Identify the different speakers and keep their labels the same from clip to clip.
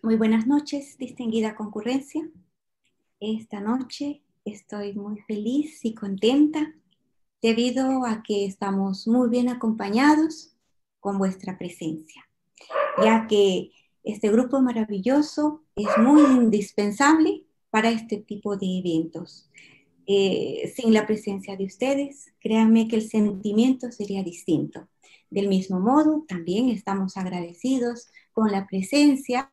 Speaker 1: Muy buenas noches, distinguida concurrencia. Esta noche estoy muy feliz y contenta debido a que estamos muy bien acompañados con vuestra presencia, ya que este grupo maravilloso es muy indispensable para este tipo de eventos. Sin la presencia de ustedes, créanme que el sentimiento sería distinto. Del mismo modo, también estamos agradecidos con la presencia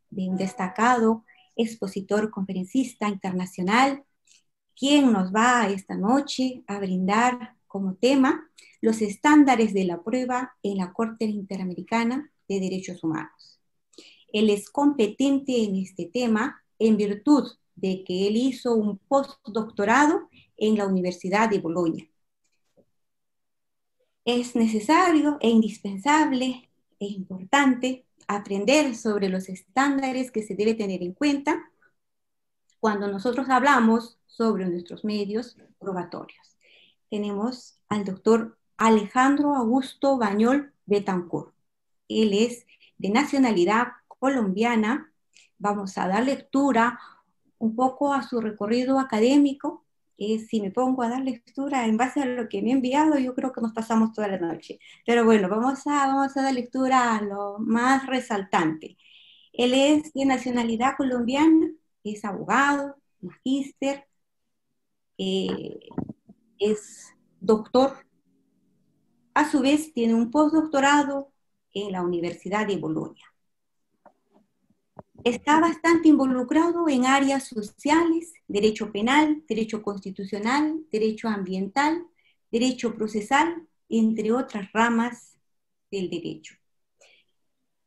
Speaker 1: de un destacado expositor conferencista internacional, quien nos va esta noche a brindar como tema los estándares de la prueba en la Corte Interamericana de Derechos Humanos. Él es competente en este tema en virtud de que él hizo un postdoctorado en la Universidad de Bolonia. Es necesario e indispensable e importante aprender sobre los estándares que se debe tener en cuenta cuando nosotros hablamos sobre nuestros medios probatorios. Tenemos al doctor Alejandro Augusto Bañol Betancourt. Él es de nacionalidad colombiana. Vamos a dar lectura un poco a su recorrido académico. Si me pongo a dar lectura en base a lo que me ha enviado, yo creo que nos pasamos toda la noche. Pero bueno, vamos a dar lectura a lo más resaltante. Él es de nacionalidad colombiana, es abogado, magíster, es doctor. A su vez tiene un postdoctorado en la Universidad de Bolonia. Está bastante involucrado en áreas sociales, derecho penal, derecho constitucional, derecho ambiental, derecho procesal, entre otras ramas del derecho.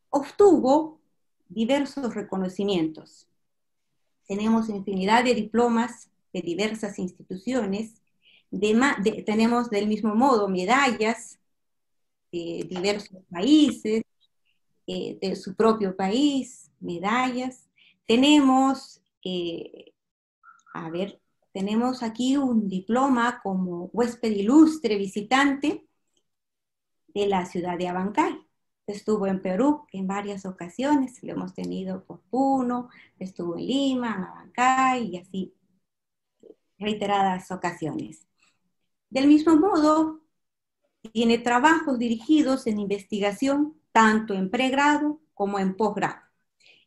Speaker 1: Obtuvo diversos reconocimientos. Tenemos infinidad de diplomas de diversas instituciones, tenemos del mismo modo medallas de diversos países, de su propio país, medallas. Tenemos, tenemos aquí un diploma como huésped ilustre visitante de la ciudad de Abancay. Estuvo en Perú en varias ocasiones, lo hemos tenido por Puno, estuvo en Lima, en Abancay y así reiteradas ocasiones. Del mismo modo, tiene trabajos dirigidos en investigación tanto en pregrado como en posgrado.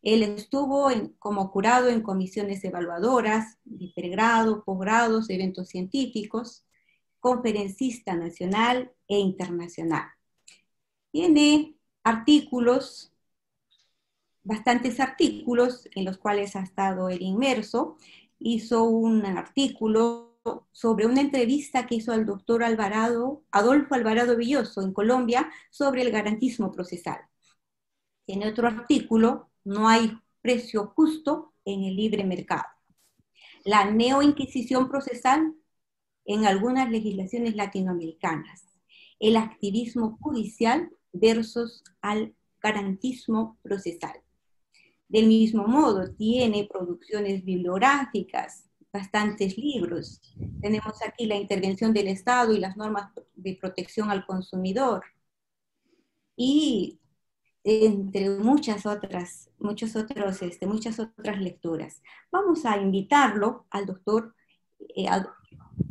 Speaker 1: Él estuvo como jurado en comisiones evaluadoras de pregrado, posgrados, eventos científicos, conferencista nacional e internacional. Tiene artículos, bastantes artículos en los cuales ha estado él inmerso. Hizo un artículo sobre una entrevista que hizo al doctor Adolfo Alvarado Villoso en Colombia sobre el garantismo procesal. Tiene otro artículo, no hay precio justo en el libre mercado. La neoinquisición procesal en algunas legislaciones latinoamericanas. El activismo judicial versus al garantismo procesal. Del mismo modo, tiene producciones bibliográficas, bastantes libros. Tenemos aquí la intervención del Estado y las normas de protección al consumidor. Y entre muchas otras lecturas. Vamos a invitarlo al doctor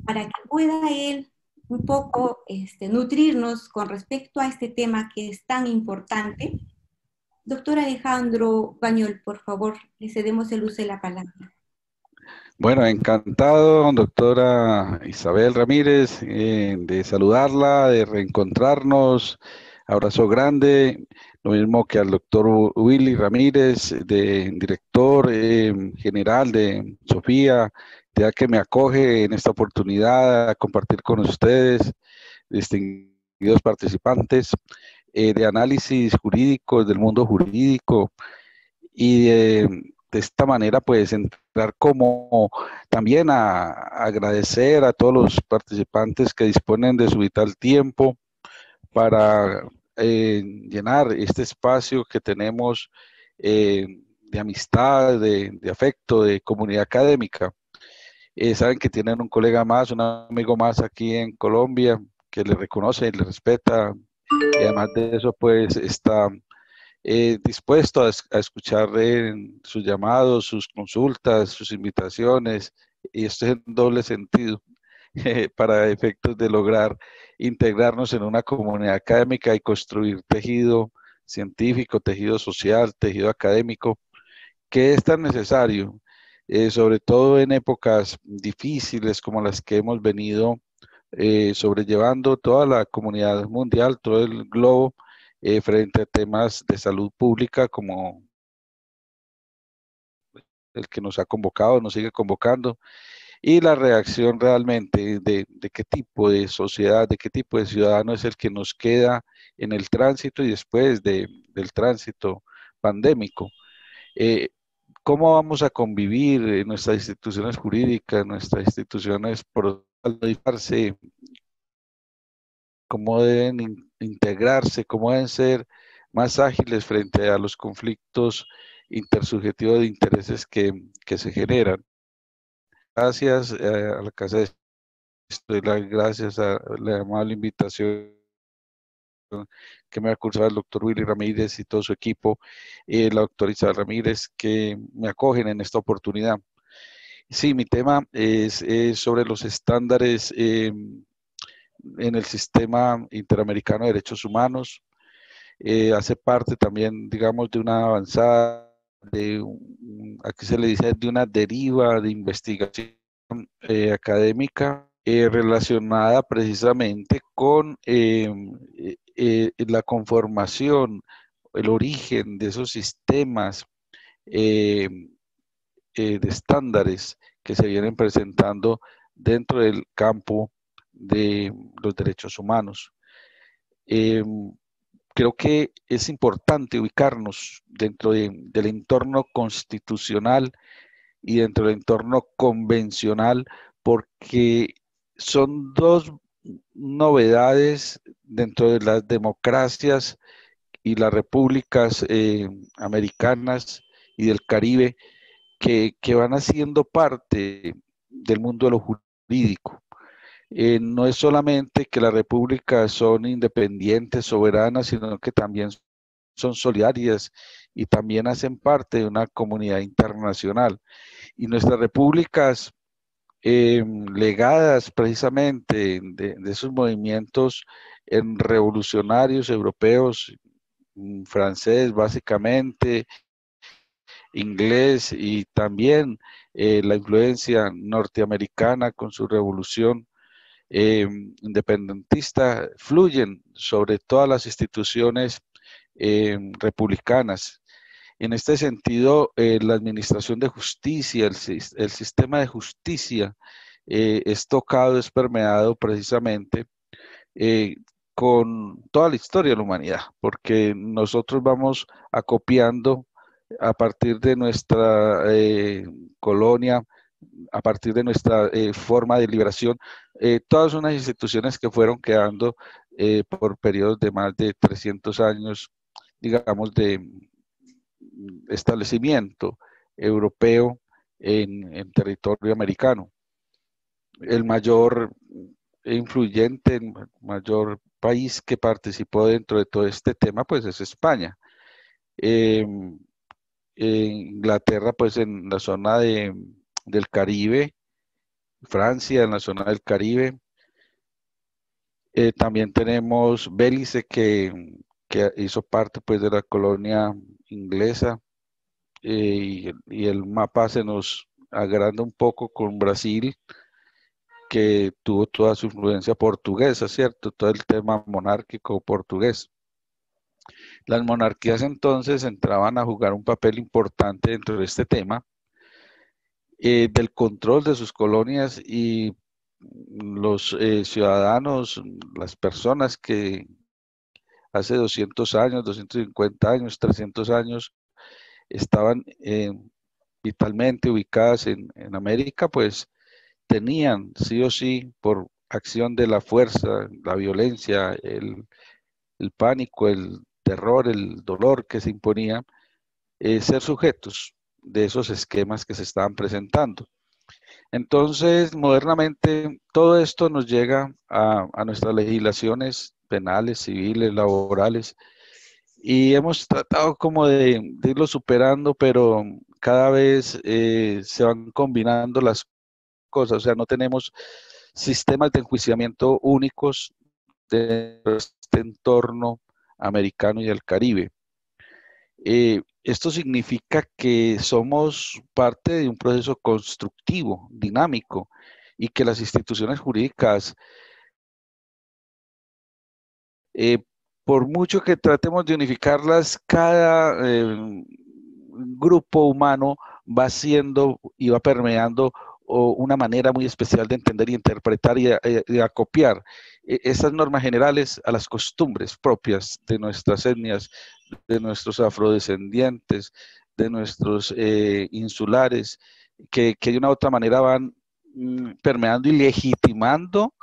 Speaker 1: para que pueda él un poco nutrirnos con respecto a este tema que es tan importante. Doctor Alejandro Bañol, por favor, le cedemos el uso de la palabra.
Speaker 2: Bueno, encantado, doctora Isabel Ramírez, de saludarla, de reencontrarnos. Abrazo grande, lo mismo que al doctor Willy Ramírez, director general de Sofía, ya que me acoge en esta oportunidad a compartir con ustedes, distinguidos participantes, de análisis jurídico, del mundo jurídico, y de esta manera pues entrar como también a agradecer a todos los participantes que disponen de su vital tiempo para llenar este espacio que tenemos de amistad, de afecto, de comunidad académica. Saben que tienen un colega más, un amigo más aquí en Colombia que le reconoce y le respeta, y además de eso pues está dispuesto a escuchar sus llamados, sus consultas, sus invitaciones, y esto es en doble sentido, para efectos de lograr integrarnos en una comunidad académica y construir tejido científico, tejido social, tejido académico, que es tan necesario, sobre todo en épocas difíciles como las que hemos venido sobrellevando toda la comunidad mundial, todo el globo, frente a temas de salud pública como el que nos ha convocado, nos sigue convocando, y la reacción realmente de qué tipo de sociedad, de qué tipo de ciudadano es el que nos queda en el tránsito y después del tránsito pandémico. Eh, ¿Cómo vamos a convivir en nuestras instituciones jurídicas, nuestras instituciones por cómo deben integrarse, cómo deben ser más ágiles frente a los conflictos intersubjetivos de intereses que se generan? Gracias a la Casa de Estudios, gracias a la amable invitación que me ha cursado el doctor Willy Ramírez y todo su equipo, la doctora Isabel Ramírez, que me acogen en esta oportunidad. Sí, mi tema es sobre los estándares en el sistema interamericano de derechos humanos. Hace parte también, digamos, de una avanzada, aquí se le dice, de una deriva de investigación académica relacionada precisamente con la conformación, el origen de esos sistemas eh, de estándares que se vienen presentando dentro del campo de los derechos humanos. Eh, Creo que es importante ubicarnos dentro del entorno constitucional y dentro del entorno convencional, porque son dos novedades dentro de las democracias y las repúblicas americanas y del Caribe que van haciendo parte del mundo de lo jurídico. No es solamente que las repúblicas son independientes, soberanas, sino que también son solidarias y también hacen parte de una comunidad internacional. Y nuestras repúblicas, legadas precisamente de esos movimientos revolucionarios europeos, francés básicamente, inglés y también la influencia norteamericana con su revolución independentista, fluyen sobre todas las instituciones republicanas. En este sentido, la administración de justicia, el sistema de justicia es tocado, es permeado precisamente eh, con toda la historia de la humanidad, porque nosotros vamos acopiando a partir de nuestra colonia, a partir de nuestra forma de liberación, todas unas instituciones que fueron quedando por periodos de más de 300 años, digamos, de establecimiento europeo en territorio americano. El mayor influyente, el mayor país que participó dentro de todo este tema, pues es España. Eh, Inglaterra, pues en la zona del Caribe, Francia en la zona del Caribe. También tenemos Belice que hizo parte pues de la colonia inglesa y el mapa se nos agranda un poco con Brasil, que tuvo toda su influencia portuguesa, ¿cierto? Todo el tema monárquico portugués. Las monarquías entonces entraban a jugar un papel importante dentro de este tema del control de sus colonias y los ciudadanos, las personas que hace 200 años, 250 años, 300 años estaban vitalmente ubicadas en América, pues tenían sí o sí por acción de la fuerza, la violencia, el pánico, el terror, el dolor que se imponía, ser sujetos de esos esquemas que se estaban presentando. Entonces, modernamente, todo esto nos llega a nuestras legislaciones penales, civiles, laborales, y hemos tratado como de irlo superando, pero cada vez se van combinando las cosas, o sea, no tenemos sistemas de enjuiciamiento únicos de este entorno americano y el Caribe. Esto significa que somos parte de un proceso constructivo, dinámico, y que las instituciones jurídicas, eh, por mucho que tratemos de unificarlas, cada grupo humano va siendo y va permeando una manera muy especial de entender y interpretar y acopiar esas normas generales a las costumbres propias de nuestras etnias, de nuestros afrodescendientes, de nuestros insulares, que de una u otra manera van permeando y legitimando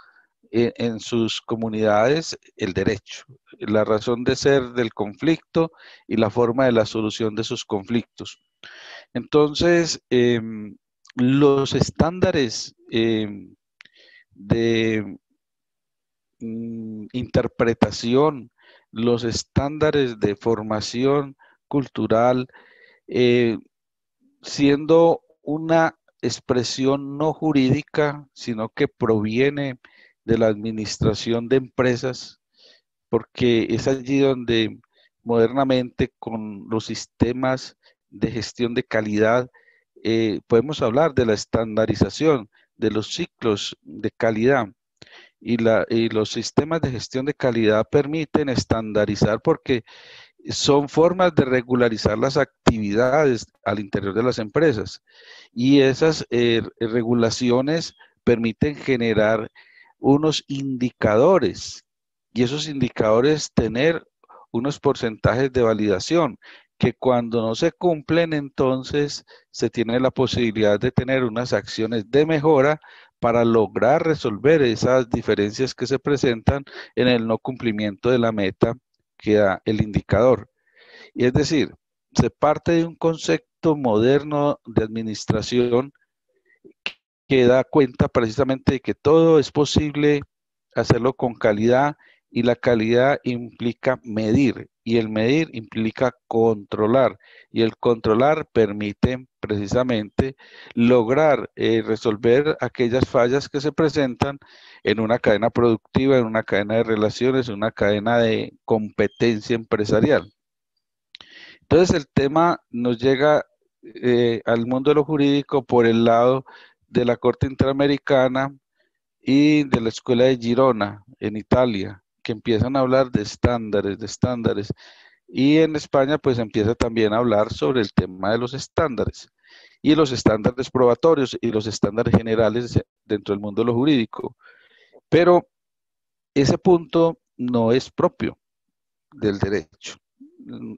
Speaker 2: en sus comunidades el derecho, la razón de ser del conflicto y la forma de la solución de sus conflictos. Entonces, los estándares de interpretación, los estándares de formación cultural, eh, siendo una expresión no jurídica, sino que proviene de la administración de empresas, porque es allí donde modernamente con los sistemas de gestión de calidad podemos hablar de la estandarización de los ciclos de calidad. Y los sistemas de gestión de calidad permiten estandarizar porque son formas de regularizar las actividades al interior de las empresas. Y esas regulaciones permiten generar unos indicadores y esos indicadores tener unos porcentajes de validación que cuando no se cumplen, entonces se tiene la posibilidad de tener unas acciones de mejora para lograr resolver esas diferencias que se presentan en el no cumplimiento de la meta que da el indicador. Y es decir, se parte de un concepto moderno de administración que da cuenta precisamente de que todo es posible hacerlo con calidad y la calidad implica medir y el medir implica controlar y el controlar permite precisamente lograr resolver aquellas fallas que se presentan en una cadena productiva, en una cadena de relaciones, en una cadena de competencia empresarial. Entonces el tema nos llega al mundo de lo jurídico por el lado de la Corte Interamericana y de la Escuela de Girona en Italia, que empiezan a hablar de estándares, de estándares. Y en España pues empieza también a hablar sobre el tema de los estándares y los estándares probatorios y los estándares generales dentro del mundo de lo jurídico. Pero ese punto no es propio del derecho.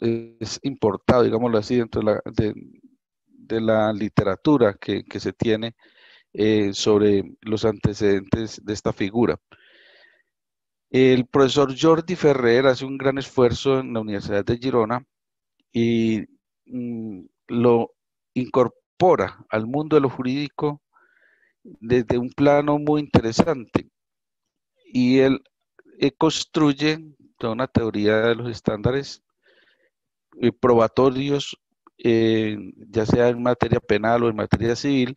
Speaker 2: Es importado, digámoslo así, dentro de la literatura que se tiene sobre los antecedentes de esta figura. El profesor Jordi Ferrer hace un gran esfuerzo en la Universidad de Girona y lo incorpora al mundo de lo jurídico desde un plano muy interesante. Y él construye toda una teoría de los estándares probatorios, ya sea en materia penal o en materia civil,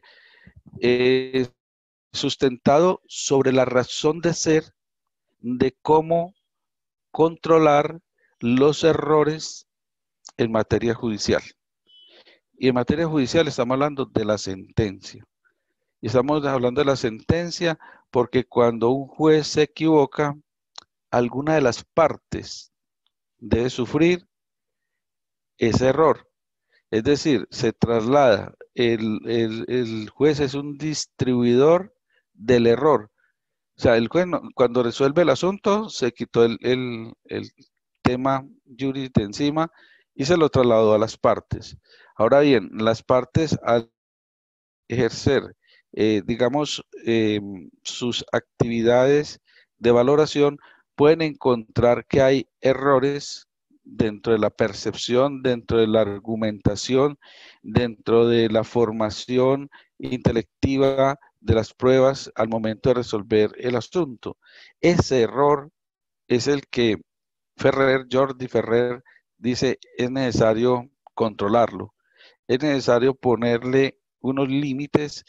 Speaker 2: sustentado sobre la razón de ser de cómo controlar los errores en materia judicial. Y en materia judicial estamos hablando de la sentencia. Y estamos hablando de la sentencia porque cuando un juez se equivoca, alguna de las partes debe sufrir ese error. Es decir, se traslada, el juez es un distribuidor del error. O sea, el juez cuando resuelve el asunto se quitó el tema juris de encima y se lo trasladó a las partes. Ahora bien, las partes al ejercer, digamos, sus actividades de valoración pueden encontrar que hay errores dentro de la percepción, dentro de la argumentación, dentro de la formación intelectiva de las pruebas al momento de resolver el asunto. Ese error es el que Jordi Ferrer dice, es necesario controlarlo, es necesario ponerle unos límites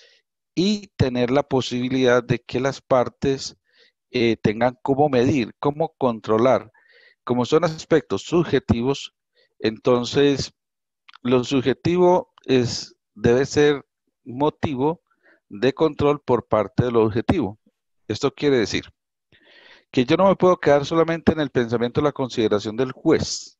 Speaker 2: y tener la posibilidad de que las partes tengan cómo medir, cómo controlar. Como son aspectos subjetivos, entonces lo subjetivo debe ser motivo de control por parte del objetivo. Esto quiere decir que yo no me puedo quedar solamente en el pensamiento o la consideración del juez,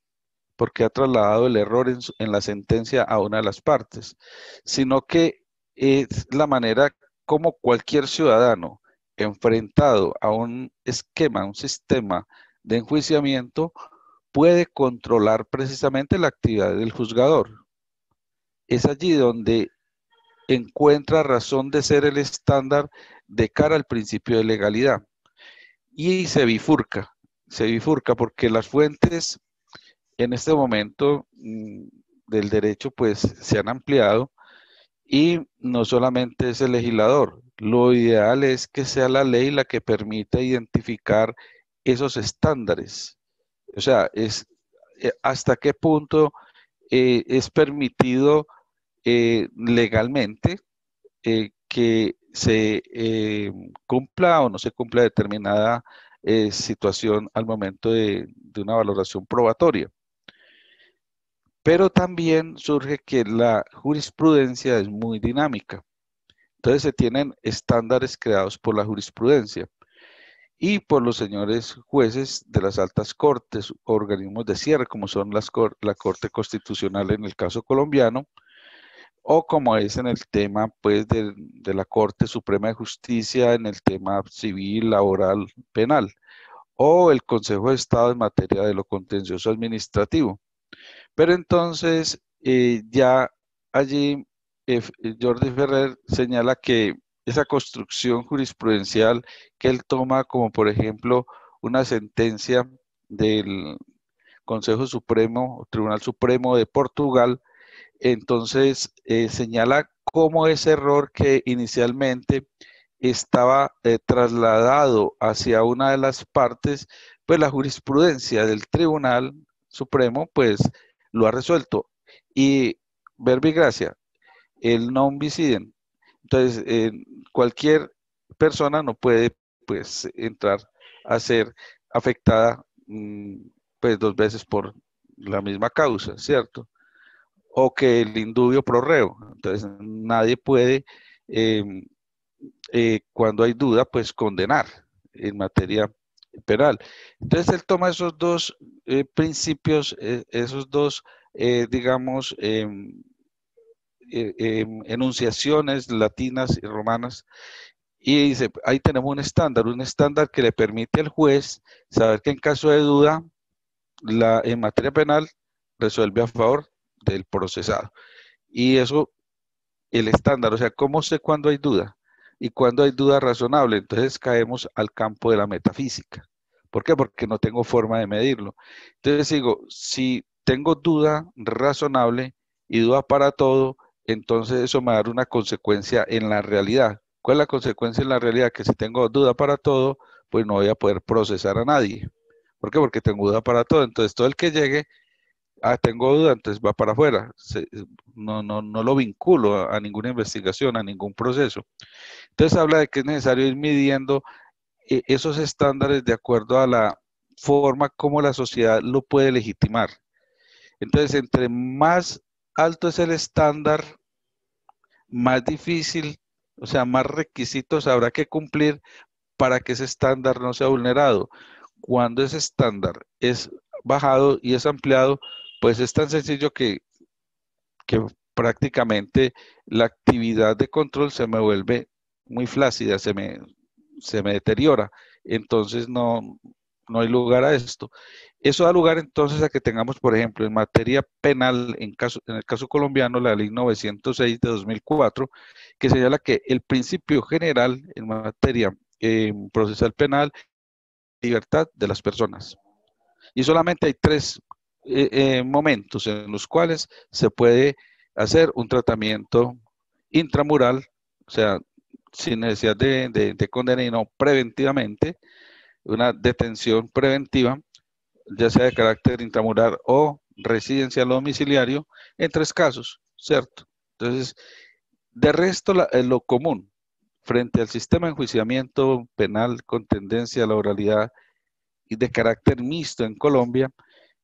Speaker 2: porque ha trasladado el error en la sentencia a una de las partes, sino que es la manera como cualquier ciudadano enfrentado a un esquema, un sistema de enjuiciamiento, puede controlar precisamente la actividad del juzgador. Es allí donde encuentra razón de ser el estándar de cara al principio de legalidad. Y se bifurca porque las fuentes en este momento del derecho pues se han ampliado y no solamente es el legislador, lo ideal es que sea la ley la que permita identificar esos estándares. O sea, es hasta qué punto es permitido legalmente que se cumpla o no se cumpla determinada situación al momento de una valoración probatoria. Pero también surge que la jurisprudencia es muy dinámica. Entonces se tienen estándares creados por la jurisprudencia y por los señores jueces de las altas cortes, organismos de cierre, como son la Corte Constitucional en el caso colombiano, o como es en el tema pues de la Corte Suprema de Justicia en el tema civil, laboral, penal, o el Consejo de Estado en materia de lo contencioso administrativo. Pero entonces ya allí Jordi Ferrer señala que esa construcción jurisprudencial que él toma como por ejemplo una sentencia del Consejo Supremo, o Tribunal Supremo de Portugal, entonces señala cómo ese error que inicialmente estaba trasladado hacia una de las partes, pues la jurisprudencia del Tribunal Supremo, pues lo ha resuelto. Y verbi gracia, el non incident. Entonces, cualquier persona no puede, pues, entrar a ser afectada, pues, dos veces por la misma causa, ¿cierto? O que el indubio pro reo. Entonces, nadie puede, cuando hay duda, pues condenar en materia penal. Entonces, él toma esos dos principios, esos dos, digamos, enunciaciones latinas y romanas, y dice, ahí tenemos un estándar que le permite al juez saber que en caso de duda, en materia penal, resuelve a favor del procesado. Y eso, el estándar, o sea, ¿cómo sé cuándo hay duda? Y cuándo hay duda razonable. Entonces caemos al campo de la metafísica. ¿Por qué? Porque no tengo forma de medirlo. Entonces digo, si tengo duda razonable y duda para todo, entonces eso me va a dar una consecuencia en la realidad. ¿Cuál es la consecuencia en la realidad? Que si tengo duda para todo, pues no voy a poder procesar a nadie. ¿Por qué? Porque tengo duda para todo. Entonces todo el que llegue tengo duda, entonces va para afuera. No lo vinculo a ninguna investigación, a ningún proceso. Entonces habla de que es necesario ir midiendo esos estándares de acuerdo a la forma como la sociedad lo puede legitimar. Entonces, entre más alto es el estándar, más difícil, o sea, más requisitos habrá que cumplir para que ese estándar no sea vulnerado. Cuando ese estándar es bajado y es ampliado, pues es tan sencillo que prácticamente la actividad de control se me vuelve muy flácida, se me deteriora. Entonces no hay lugar a esto. Eso da lugar entonces a que tengamos, por ejemplo, en materia penal, en el caso colombiano, la ley 906 de 2004, que señala que el principio general en materia procesal penal, libertad de las personas. Y solamente hay tres momentos en los cuales se puede hacer un tratamiento intramural, o sea, sin necesidad de condena y no preventivamente, una detención preventiva, ya sea de carácter intramural o residencial o domiciliario en 3 casos, ¿cierto? Entonces, de resto, lo común frente al sistema de enjuiciamiento penal con tendencia a la oralidad y de carácter mixto en Colombia,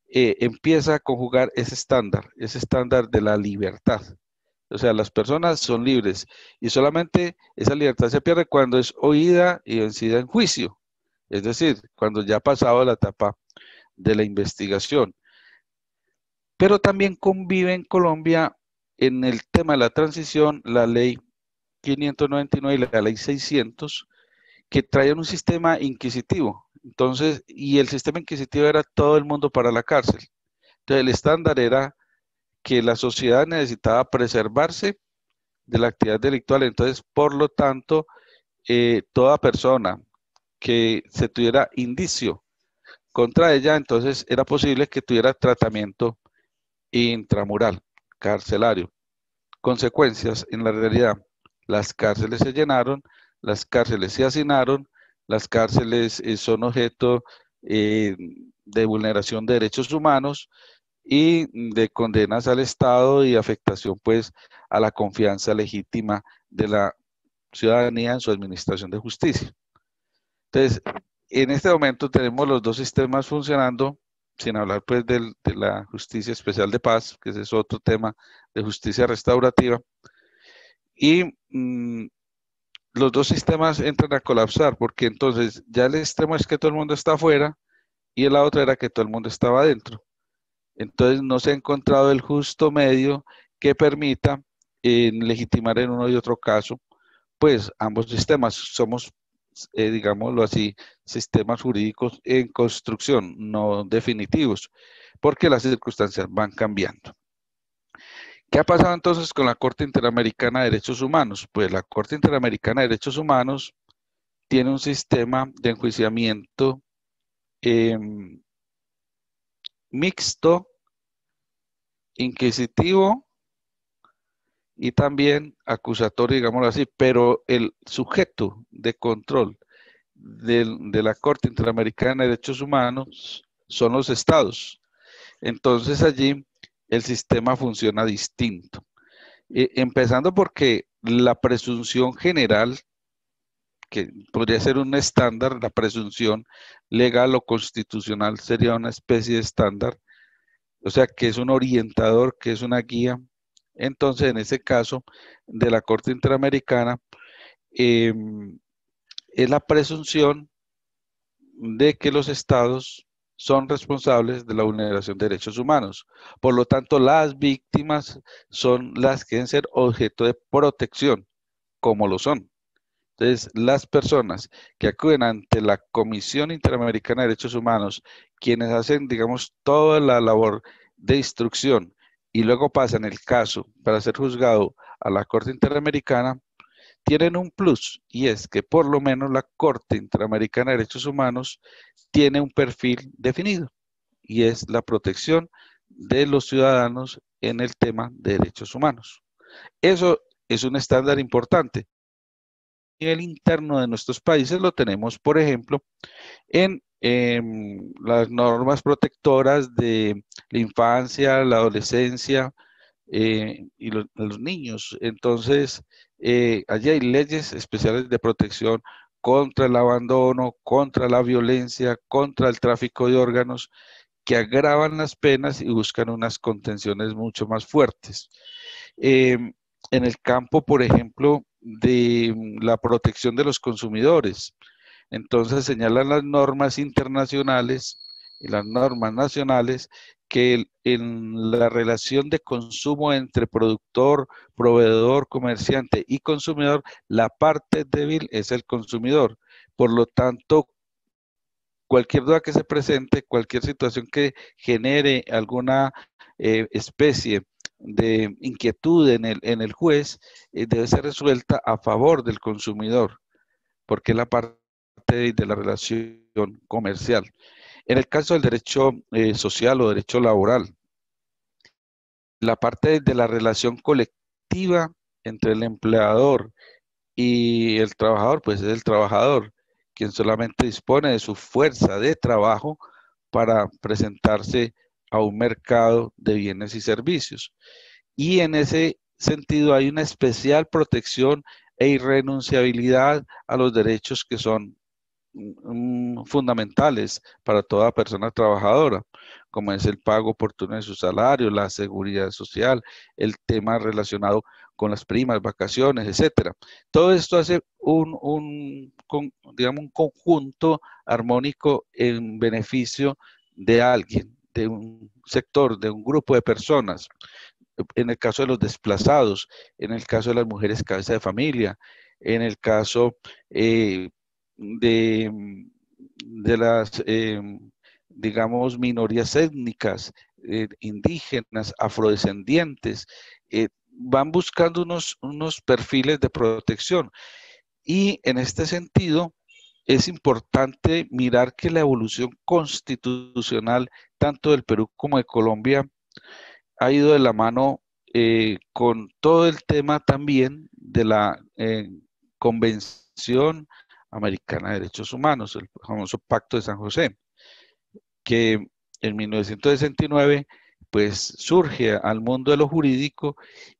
Speaker 2: empieza a conjugar ese estándar de la libertad. O sea, las personas son libres y solamente esa libertad se pierde cuando es oída y vencida en juicio. Es decir, cuando ya ha pasado la etapa de la investigación. Pero también convive en Colombia en el tema de la transición la ley 599 y la ley 600, que traían un sistema inquisitivo. Entonces, y el sistema inquisitivo era todo el mundo para la cárcel. Entonces, el estándar era que la sociedad necesitaba preservarse de la actividad delictual. Entonces, por lo tanto, toda persona que se tuviera indicio contra ella, entonces era posible que tuviera tratamiento intramural, carcelario. Consecuencias, en la realidad, las cárceles se llenaron, las cárceles se hacinaron, las cárceles son objeto de vulneración de derechos humanos y de condenas al Estado y afectación pues a la confianza legítima de la ciudadanía en su administración de justicia. Entonces, en este momento tenemos los dos sistemas funcionando, sin hablar pues de la justicia especial de paz, que ese es otro tema de justicia restaurativa, y los dos sistemas entran a colapsar, porque entonces ya el extremo es que todo el mundo está afuera y la otra era que todo el mundo estaba adentro. Entonces no se ha encontrado el justo medio que permita legitimar en uno y otro caso, pues ambos sistemas. Somos, digámoslo así, sistemas jurídicos en construcción, no definitivos, porque las circunstancias van cambiando. ¿Qué ha pasado entonces con la Corte Interamericana de Derechos Humanos? Pues la Corte Interamericana de Derechos Humanos tiene un sistema de enjuiciamiento eh, mixto, inquisitivo y también acusatorio, digámoslo así, pero el sujeto de control de la Corte Interamericana de Derechos Humanos son los estados. Entonces allí el sistema funciona distinto. Empezando porque la presunción general, que podría ser un estándar, la presunción legal o constitucional sería una especie de estándar, o sea, que es un orientador, que es una guía. Entonces, en ese caso de la Corte Interamericana, eh, es la presunción de que los estados son responsables de la vulneración de derechos humanos. Por lo tanto, las víctimas son las que deben ser objeto de protección, como lo son. Entonces, las personas que acuden ante la Comisión Interamericana de Derechos Humanos, quienes hacen, digamos, toda la labor de instrucción y luego pasan el caso para ser juzgado a la Corte Interamericana, tienen un plus y es que por lo menos la Corte Interamericana de Derechos Humanos tiene un perfil definido y es la protección de los ciudadanos en el tema de derechos humanos. Eso es un estándar importante. A nivel interno de nuestros países lo tenemos, por ejemplo, en las normas protectoras de la infancia, la adolescencia y los niños. Entonces, allí hay leyes especiales de protección contra el abandono, contra la violencia, contra el tráfico de órganos, que agravan las penas y buscan unas contenciones mucho más fuertes. En el campo, por ejemplo, de la protección de los consumidores. Entonces señalan las normas internacionales y las normas nacionales que en la relación de consumo entre productor, proveedor, comerciante y consumidor, la parte débil es el consumidor. Por lo tanto, cualquier duda que se presente, cualquier situación que genere alguna especie de inquietud en el juez, debe ser resuelta a favor del consumidor, porque es la parte de la relación comercial. En el caso del derecho social o derecho laboral, la parte de la relación colectiva entre el empleador y el trabajador, pues es el trabajador quien solamente dispone de su fuerza de trabajo para presentarse a un mercado de bienes y servicios. Y en ese sentido hay una especial protección e irrenunciabilidad a los derechos que son fundamentales para toda persona trabajadora, como es el pago oportuno de su salario, la seguridad social, el tema relacionado con las primas, vacaciones, etcétera. Todo esto hace digamos, un conjunto armónico en beneficio de alguien, de un sector, de un grupo de personas. En el caso de los desplazados, en el caso de las mujeres cabeza de familia, en el caso de, de las, digamos, minorías étnicas, indígenas, afrodescendientes, van buscando unos perfiles de protección. Y en este sentido, es importante mirar que la evolución constitucional, tanto del Perú como de Colombia, ha ido de la mano con todo el tema también de la Convención Americana de Derechos Humanos, el famoso Pacto de San José, que en 1969 pues surge al mundo de lo jurídico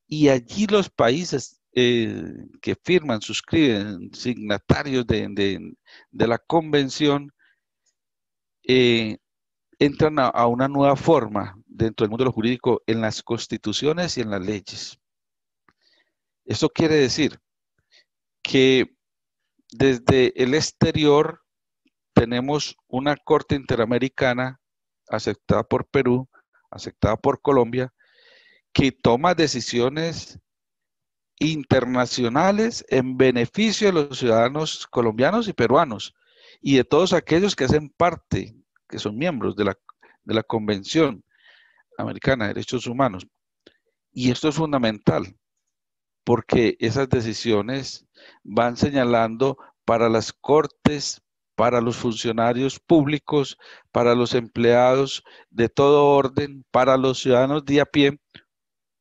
Speaker 2: y allí los países que firman, suscriben, signatarios de la convención, eh, entran a una nueva forma dentro del mundo de lo jurídico en las constituciones y en las leyes. Esto quiere decir que desde el exterior tenemos una Corte Interamericana aceptada por Perú, aceptada por Colombia, que toma decisiones internacionales en beneficio de los ciudadanos colombianos y peruanos y de todos aquellos que hacen parte, que son miembros de la Convención Americana de Derechos Humanos. Y esto es fundamental porque esas decisiones van señalando para las cortes, para los funcionarios públicos, para los empleados de todo orden, para los ciudadanos de a pie,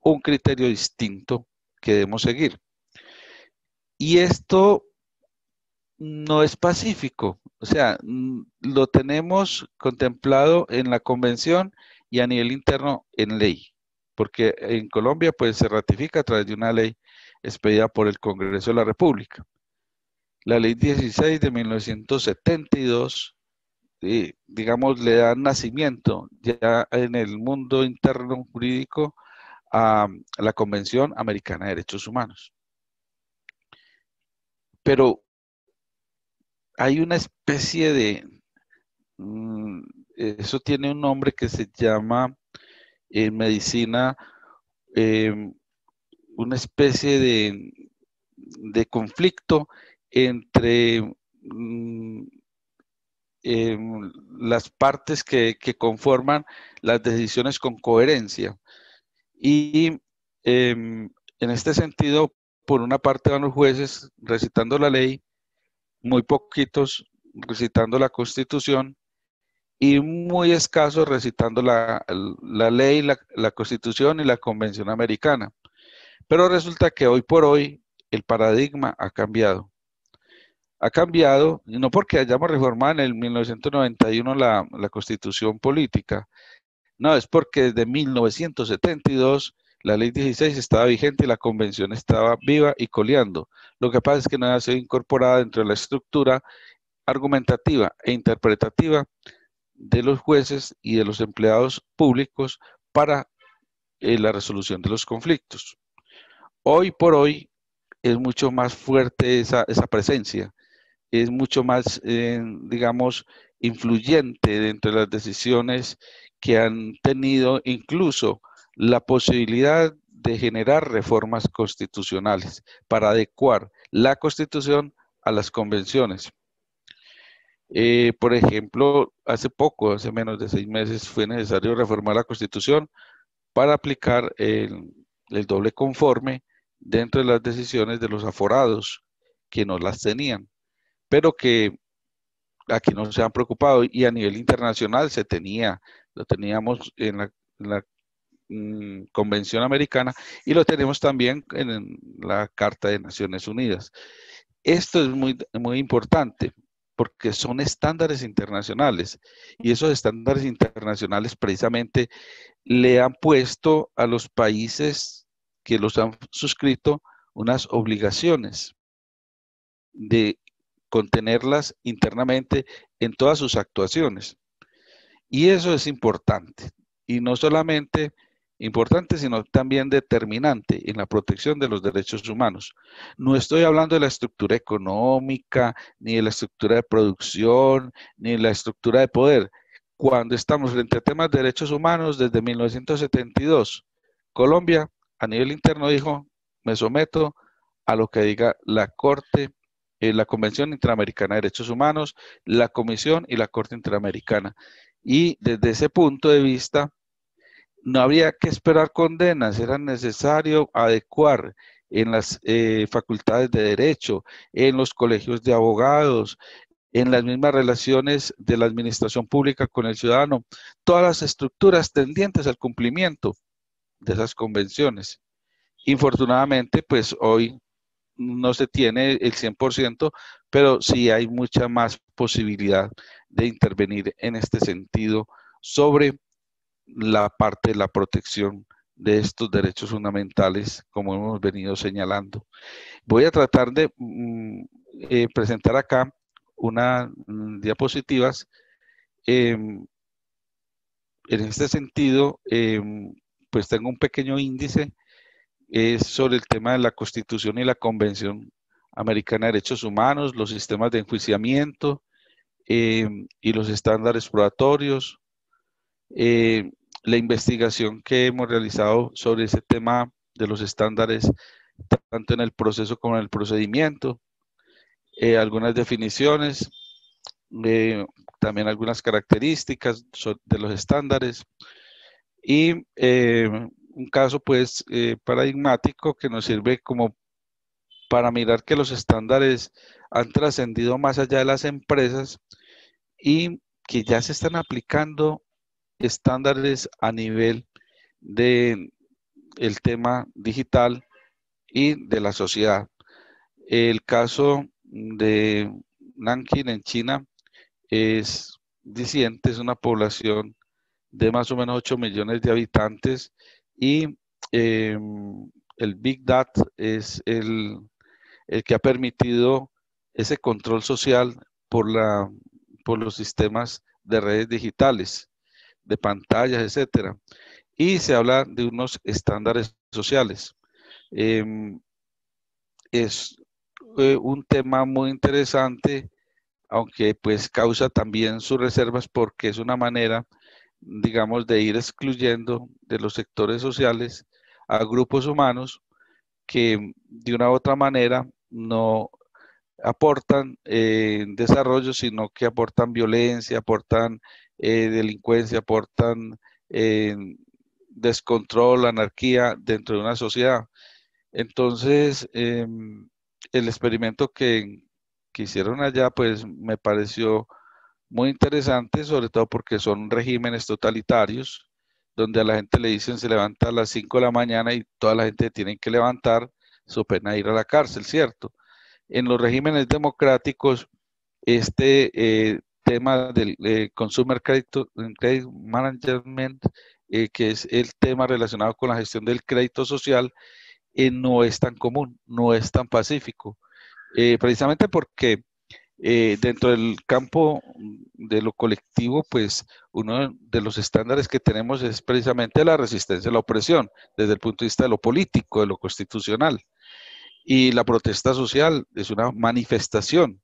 Speaker 2: un criterio distinto que debemos seguir. Y esto no es pacífico, o sea, lo tenemos contemplado en la convención y a nivel interno en ley, porque en Colombia pues se ratifica a través de una ley expedida por el Congreso de la República. La ley 16 de 1972, digamos, le da nacimiento ya en el mundo interno jurídico a la Convención Americana de Derechos Humanos. Pero hay una especie de, eso tiene un nombre que se llama en medicina, eh, una especie de conflicto entre las partes que conforman las decisiones con coherencia. Y en este sentido, por una parte van los jueces recitando la ley, muy poquitos recitando la Constitución y muy escasos recitando la ley, la Constitución y la Convención Americana. Pero resulta que hoy por hoy el paradigma ha cambiado. Ha cambiado, y no porque hayamos reformado en el 1991 la Constitución política, no, es porque desde 1972 la ley 16 estaba vigente y la convención estaba viva y coleando. Lo que pasa es que no ha sido incorporada dentro de la estructura argumentativa e interpretativa de los jueces y de los empleados públicos para la resolución de los conflictos. Hoy por hoy es mucho más fuerte esa presencia, es mucho más, digamos, influyente dentro de las decisiones que han tenido incluso la posibilidad de generar reformas constitucionales para adecuar la Constitución a las convenciones. Por ejemplo, hace poco, hace menos de 6 meses, fue necesario reformar la Constitución para aplicar el doble conforme dentro de las decisiones de los aforados que no las tenían, pero que aquí no se han preocupado y a nivel internacional lo teníamos en la Convención Americana y lo tenemos también en la Carta de Naciones Unidas. Esto es muy, muy importante porque son estándares internacionales. Y esos estándares internacionales precisamente le han puesto a los países que los han suscrito unas obligaciones de contenerlas internamente en todas sus actuaciones. Y eso es importante. Y no solamente importante, sino también determinante en la protección de los derechos humanos. No estoy hablando de la estructura económica, ni de la estructura de producción, ni de la estructura de poder. Cuando estamos frente a temas de derechos humanos, desde 1972, Colombia a nivel interno dijo, me someto a lo que diga la Corte, la Convención Interamericana de Derechos Humanos, la Comisión y la Corte Interamericana. Y desde ese punto de vista, no había que esperar condenas, era necesario adecuar en las facultades de derecho, en los colegios de abogados, en las mismas relaciones de la administración pública con el ciudadano, todas las estructuras tendientes al cumplimiento de esas convenciones. Infortunadamente, pues hoy no se tiene el 100%, pero sí hay mucha más posibilidad de intervenir en este sentido sobre la parte de la protección de estos derechos fundamentales, como hemos venido señalando. Voy a tratar de presentar acá unas diapositivas. En este sentido, pues tengo un pequeño índice es sobre el tema de la Constitución y la Convención Americana de Derechos Humanos, los sistemas de enjuiciamiento y los estándares probatorios, eh, la investigación que hemos realizado sobre ese tema de los estándares, tanto en el proceso como en el procedimiento, algunas definiciones, eh, también algunas características de los estándares y un caso pues paradigmático que nos sirve como para mirar que los estándares han trascendido más allá de las empresas y que ya se están aplicando estándares a nivel de el tema digital y de la sociedad. El caso de Nanking en China es diciente, es una población de más o menos 8 millones de habitantes y el Big Data es el que ha permitido ese control social por, por los sistemas de redes digitales, de pantallas, etcétera. Y se habla de unos estándares sociales. Es un tema muy interesante, aunque pues causa también sus reservas porque es una manera, digamos, de ir excluyendo de los sectores sociales a grupos humanos que de una u otra manera no aportan desarrollo, sino que aportan violencia, aportan delincuencia, aportan eh, descontrol, anarquía dentro de una sociedad. Entonces, el experimento que hicieron allá, pues me pareció muy interesante, sobre todo porque son regímenes totalitarios, donde a la gente le dicen se levanta a las 5 de la mañana y toda la gente tiene que levantar, su pena ir a la cárcel, ¿cierto? En los regímenes democráticos, este tema del Consumer Credit Management, que es el tema relacionado con la gestión del crédito social, no es tan común, no es tan pacífico, precisamente porque dentro del campo de lo colectivo, pues uno de los estándares que tenemos es precisamente la resistencia a la opresión, desde el punto de vista de lo político, de lo constitucional. Y la protesta social es una manifestación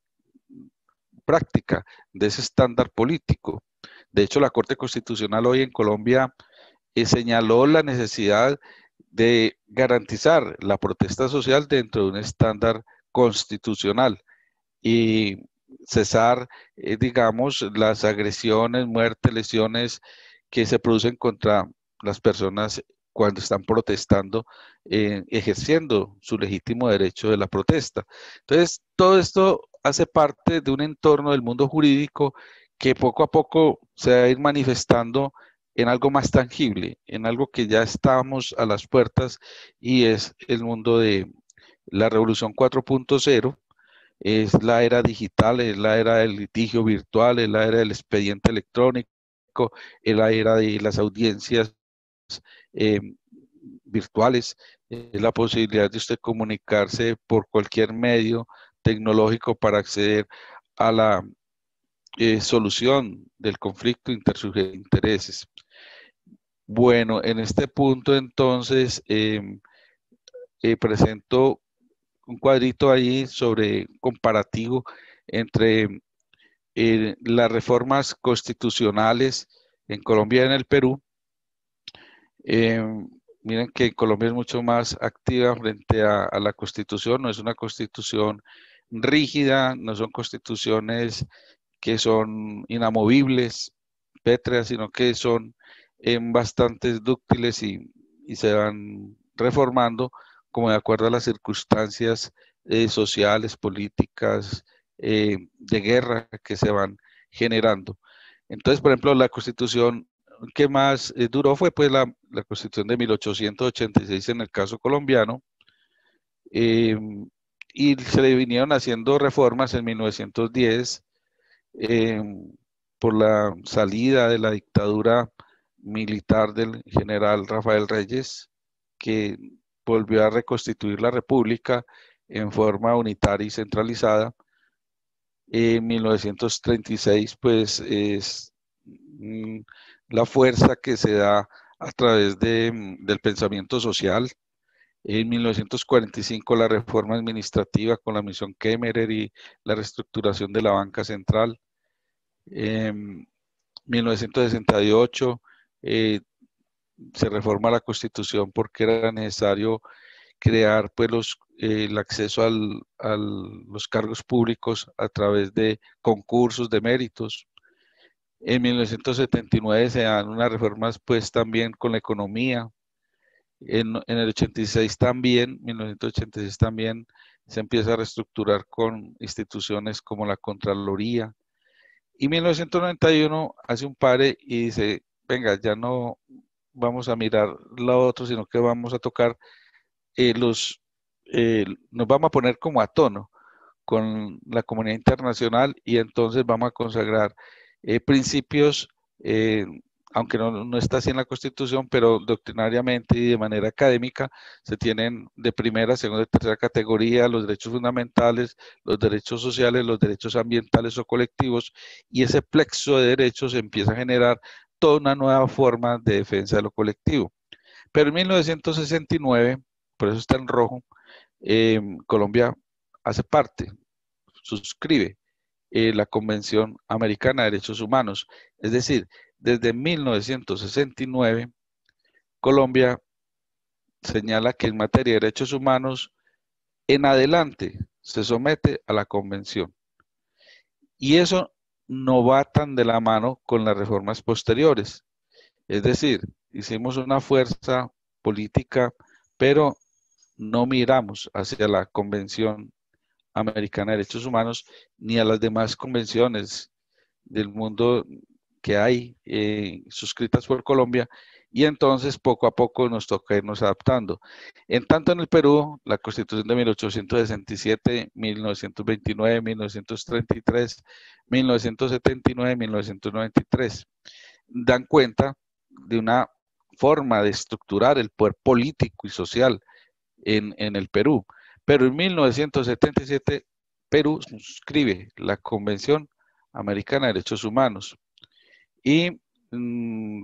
Speaker 2: práctica de ese estándar político. De hecho, la Corte Constitucional hoy en Colombia señaló la necesidad de garantizar la protesta social dentro de un estándar constitucional y cesar, digamos, las agresiones, muertes, lesiones que se producen contra las personas cuando están protestando, ejerciendo su legítimo derecho de la protesta. Entonces, todo esto hace parte de un entorno del mundo jurídico que poco a poco se va a ir manifestando en algo más tangible, en algo que ya estamos a las puertas y es el mundo de la revolución 4.0 es la era digital, es la era del litigio virtual, es la era del expediente electrónico, es la era de las audiencias eh, virtuales, es la posibilidad de usted comunicarse por cualquier medio tecnológico para acceder a la solución del conflicto intersubjetivo de intereses. Bueno, en este punto entonces presento un cuadrito ahí sobre comparativo entre las reformas constitucionales en Colombia y en el Perú. Eh, Miren que Colombia es mucho más activa frente a la constitución, no es una constitución rígida, no son constituciones que son inamovibles, pétreas, sino que son bastantes dúctiles y se van reformando como de acuerdo a las circunstancias sociales, políticas, de guerra que se van generando. Entonces, por ejemplo, la constitución que más duró fue pues la constitución de 1886 en el caso colombiano, eh, y se le vinieron haciendo reformas en 1910 eh, por la salida de la dictadura militar del general Rafael Reyes, que volvió a reconstituir la república en forma unitaria y centralizada. En 1936, pues es mm, la fuerza que se da a través del pensamiento social. En 1945, la reforma administrativa con la misión Kemmerer y la reestructuración de la banca central. En 1968 se reforma la Constitución porque era necesario crear pues, el acceso a los cargos públicos a través de concursos de méritos. En 1979 se dan unas reformas pues también con la economía. En el 86 también, 1986 también se empieza a reestructurar con instituciones como la Contraloría. Y 1991 hace un pare y dice, venga, ya no vamos a mirar lo otro, sino que vamos a tocar nos vamos a poner como a tono con la comunidad internacional y entonces vamos a consagrar principios, eh, aunque no está así en la Constitución, pero doctrinariamente y de manera académica se tienen de primera, segunda y tercera categoría los derechos fundamentales, los derechos sociales, los derechos ambientales o colectivos, y ese plexo de derechos empieza a generar toda una nueva forma de defensa de lo colectivo. Pero en 1969, por eso está en rojo, Colombia hace parte, suscribe la Convención Americana de Derechos Humanos. Es decir, desde 1969, Colombia señala que en materia de derechos humanos, en adelante se somete a la Convención. Y eso no va tan de la mano con las reformas posteriores. Es decir, hicimos una fuerza política, pero no miramos hacia la Convención Americana de Derechos Humanos ni a las demás convenciones del mundo que hay suscritas por Colombia, y entonces poco a poco nos toca irnos adaptando. En tanto en el Perú, la Constitución de 1867, 1929, 1933, 1979, 1993 dan cuenta de una forma de estructurar el poder político y social en el Perú. Pero en 1977 Perú suscribe la Convención Americana de Derechos Humanos y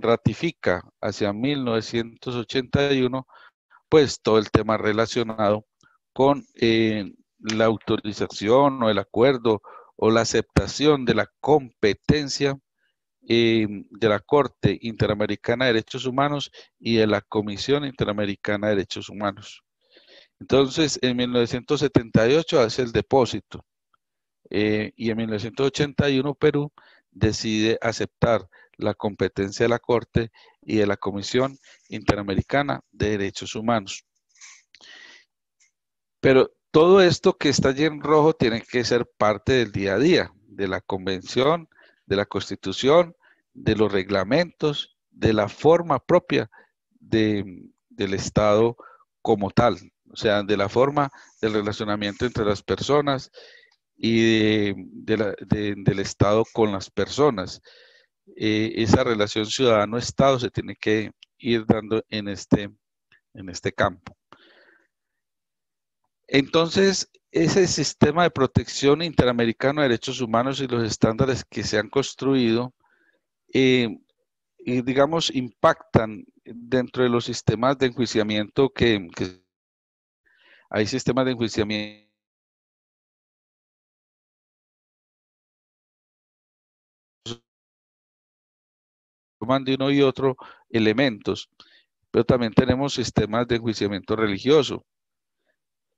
Speaker 2: ratifica hacia 1981 pues todo el tema relacionado con la autorización o el acuerdo o la aceptación de la competencia de la Corte Interamericana de Derechos Humanos y de la Comisión Interamericana de Derechos Humanos. Entonces, en 1978 hace el depósito y en 1981 Perú decide aceptar la competencia de la Corte y de la Comisión Interamericana de Derechos Humanos. Pero todo esto que está allí en rojo tiene que ser parte del día a día, de la Convención, de la Constitución, de los reglamentos, de la forma propia del Estado como tal, o sea, de la forma del relacionamiento entre las personas y del Estado con las personas. Esa relación ciudadano-Estado se tiene que ir dando en este campo. Entonces, ese sistema de protección interamericano de derechos humanos y los estándares que se han construido, y digamos, impactan dentro de los sistemas de enjuiciamiento que hay sistemas de enjuiciamiento de uno y otro elementos, pero también tenemos sistemas de enjuiciamiento religioso,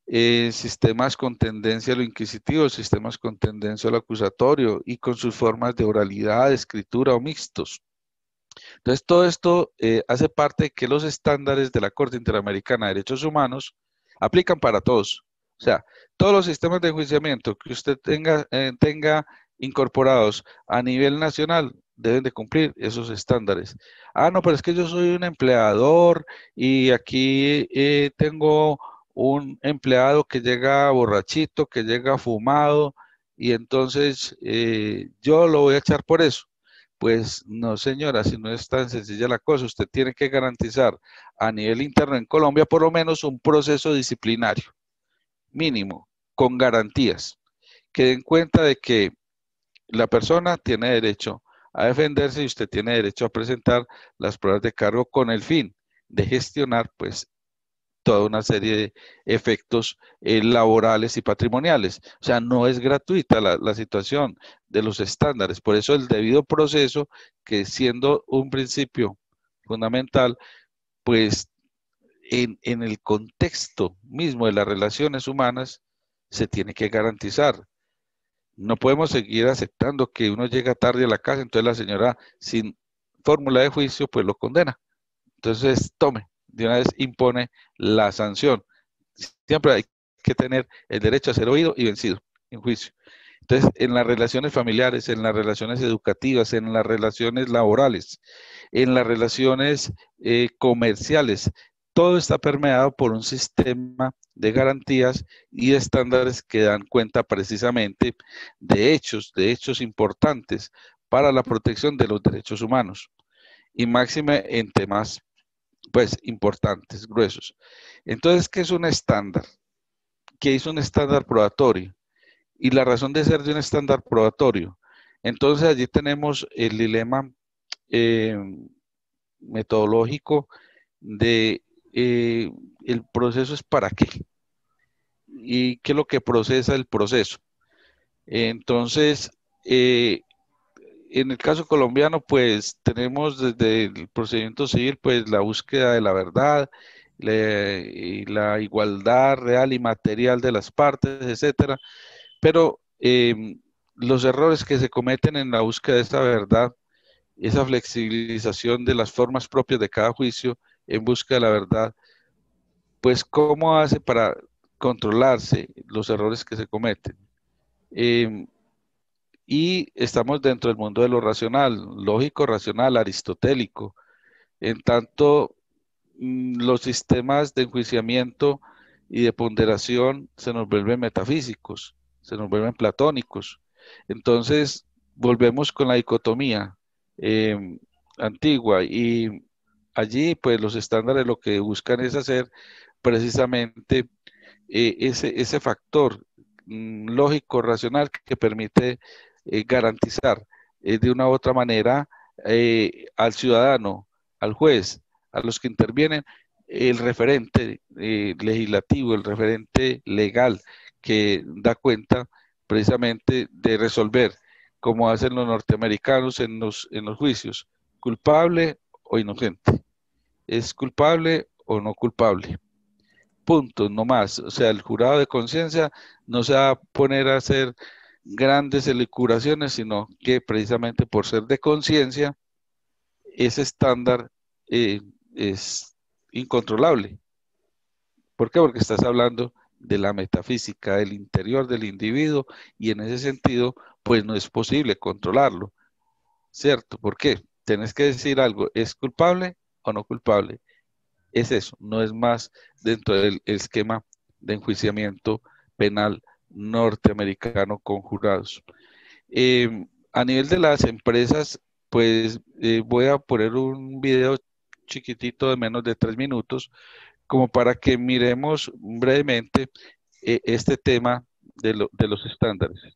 Speaker 2: sistemas con tendencia a lo inquisitivo, sistemas con tendencia a lo acusatorio y con sus formas de oralidad, escritura o mixtos. Entonces, todo esto hace parte de que los estándares de la Corte Interamericana de Derechos Humanos aplican para todos. O sea, todos los sistemas de enjuiciamiento que usted tenga incorporados a nivel nacional deben de cumplir esos estándares. Ah, no, pero es que yo soy un empleador y aquí tengo un empleado que llega borrachito, que llega fumado, y entonces yo lo voy a echar por eso. Pues no, señora, si no es tan sencilla la cosa, usted tiene que garantizar a nivel interno en Colombia por lo menos un proceso disciplinario mínimo, con garantías, que den cuenta de que la persona tiene derecho a defenderse y usted tiene derecho a presentar las pruebas de cargo con el fin de gestionar, pues, toda una serie de efectos laborales y patrimoniales. O sea, no es gratuita la situación de los estándares. Por eso el debido proceso, que siendo un principio fundamental, pues en el contexto mismo de las relaciones humanas, se tiene que garantizar. No podemos seguir aceptando que uno llega tarde a la casa, entonces la señora sin fórmula de juicio, pues lo condena. Entonces, tome, de una vez impone la sanción. Siempre hay que tener el derecho a ser oído y vencido en juicio. Entonces, en las relaciones familiares, en las relaciones educativas, en las relaciones laborales, en las relaciones comerciales, todo está permeado por un sistema de garantías y de estándares que dan cuenta precisamente de hechos importantes para la protección de los derechos humanos y máxime en temas pues importantes, gruesos. Entonces, ¿qué es un estándar? ¿Qué es un estándar probatorio? Y la razón de ser de un estándar probatorio. Entonces, allí tenemos el dilema eh, metodológico de el proceso es para qué y qué es lo que procesa el proceso. Entonces, eh, en el caso colombiano, pues tenemos desde el procedimiento civil, pues la búsqueda de la verdad, y la igualdad real y material de las partes, etcétera. Pero los errores que se cometen en la búsqueda de esa verdad, esa flexibilización de las formas propias de cada juicio en busca de la verdad, pues ¿cómo hace para controlarse los errores que se cometen? Em, y estamos dentro del mundo de lo racional, lógico, racional, aristotélico. En tanto, los sistemas de enjuiciamiento y de ponderación se nos vuelven metafísicos, se nos vuelven platónicos. Entonces, volvemos con la dicotomía eh, antigua y allí, pues los estándares lo que buscan es hacer precisamente ese factor lógico, racional que permite garantizar de una u otra manera al ciudadano, al juez, a los que intervienen, el referente legislativo, el referente legal que da cuenta precisamente de resolver, como hacen los norteamericanos en los juicios, culpable o inocente, es culpable o no culpable. Punto, no más. O sea, el jurado de conciencia no se va a poner a hacer grandes elucubraciones, sino que precisamente por ser de conciencia, ese estándar eh, es incontrolable. ¿Por qué? Porque estás hablando de la metafísica, del interior del individuo, y en ese sentido, pues no es posible controlarlo, ¿cierto? ¿Por qué? Tienes que decir algo, ¿es culpable o no culpable? Es eso, no es más dentro del esquema de enjuiciamiento penal norteamericano con jurados. A nivel de las empresas, pues voy a poner un video chiquitito de menos de 3 minutos, como para que miremos brevemente este tema de los estándares.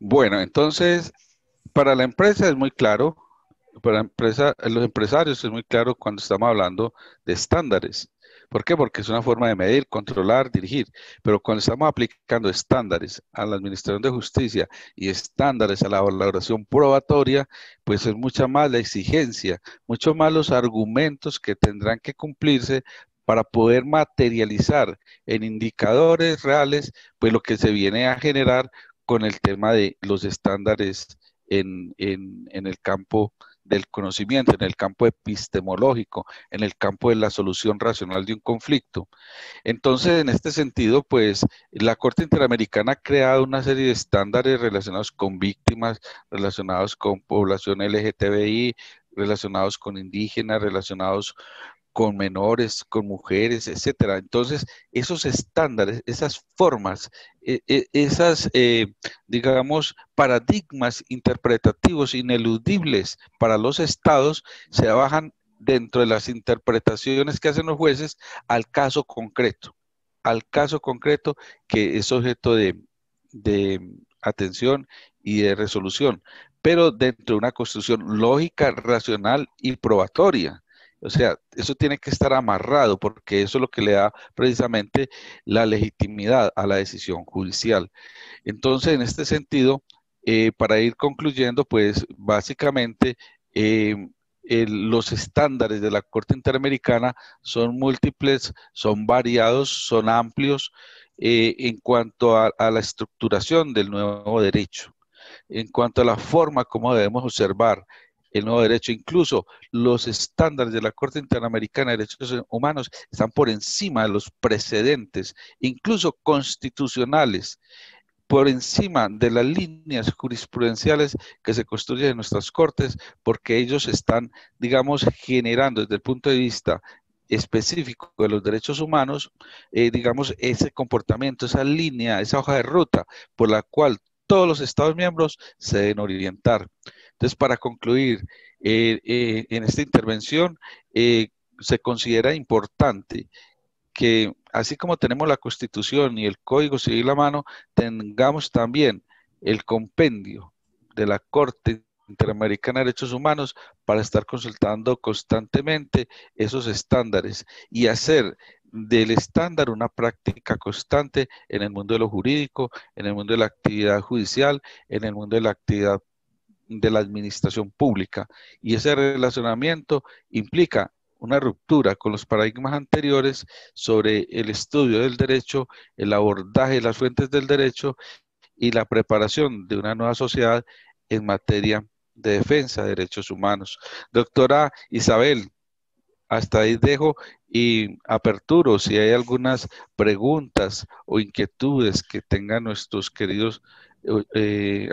Speaker 2: Bueno, entonces, para la empresa es muy claro, para la empresa, los empresarios es muy claro cuando estamos hablando de estándares. ¿Por qué? Porque es una forma de medir, controlar, dirigir. Pero cuando estamos aplicando estándares a la Administración de Justicia y estándares a la valoración probatoria, pues es mucha más la exigencia, mucho más los argumentos que tendrán que cumplirse para poder materializar en indicadores reales, pues lo que se viene a generar con el tema de los estándares en el campo del conocimiento, en el campo epistemológico, en el campo de la solución racional de un conflicto. Entonces, en este sentido, pues la Corte Interamericana ha creado una serie de estándares relacionados con víctimas, relacionados con población LGTBI, relacionados con indígenas, relacionados con menores, con mujeres, etcétera. Entonces, esos estándares, esas formas, esas, digamos, paradigmas interpretativos ineludibles para los estados se bajan dentro de las interpretaciones que hacen los jueces al caso concreto que es objeto de atención y de resolución, pero dentro de una construcción lógica, racional y probatoria. O sea, eso tiene que estar amarrado porque eso es lo que le da precisamente la legitimidad a la decisión judicial. Entonces, en este sentido, para ir concluyendo, pues básicamente eh, los estándares de la Corte Interamericana son múltiples, son variados, son amplios en cuanto a la estructuración del nuevo derecho, en cuanto a la forma como debemos observar el nuevo derecho. Incluso los estándares de la Corte Interamericana de Derechos Humanos están por encima de los precedentes, incluso constitucionales, por encima de las líneas jurisprudenciales que se construyen en nuestras cortes, porque ellos están, digamos, generando desde el punto de vista específico de los derechos humanos, digamos, ese comportamiento, esa línea, esa hoja de ruta por la cual todos los Estados miembros se deben orientar. Entonces, para concluir, en esta intervención, se considera importante que así como tenemos la Constitución y el Código Civil a mano, tengamos también el compendio de la Corte Interamericana de Derechos Humanos para estar consultando constantemente esos estándares y hacer del estándar una práctica constante en el mundo de lo jurídico, en el mundo de la actividad judicial, en el mundo de la actividad de la administración pública. Y ese relacionamiento implica una ruptura con los paradigmas anteriores sobre el estudio del derecho, el abordaje de las fuentes del derecho y la preparación de una nueva sociedad en materia de defensa de derechos humanos. Doctora Isabel, hasta ahí dejo y aperturo si hay algunas preguntas o inquietudes que tengan nuestros queridos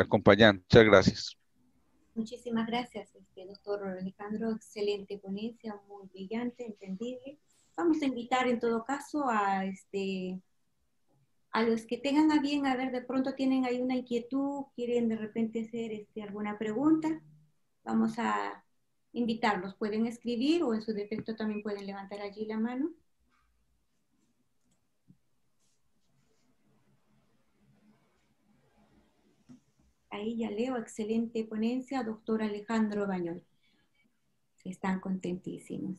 Speaker 2: acompañantes. Muchas gracias.
Speaker 1: Muchísimas gracias, doctor Alejandro. Excelente ponencia, muy brillante, entendible. Vamos a invitar en todo caso a los que tengan a bien, a ver, de pronto tienen ahí una inquietud, quieren de repente hacer alguna pregunta, vamos a invitarlos. Pueden escribir o en su defecto también pueden levantar allí la mano. Ahí ya leo, excelente ponencia, doctor Alejandro Bañol. Están contentísimos.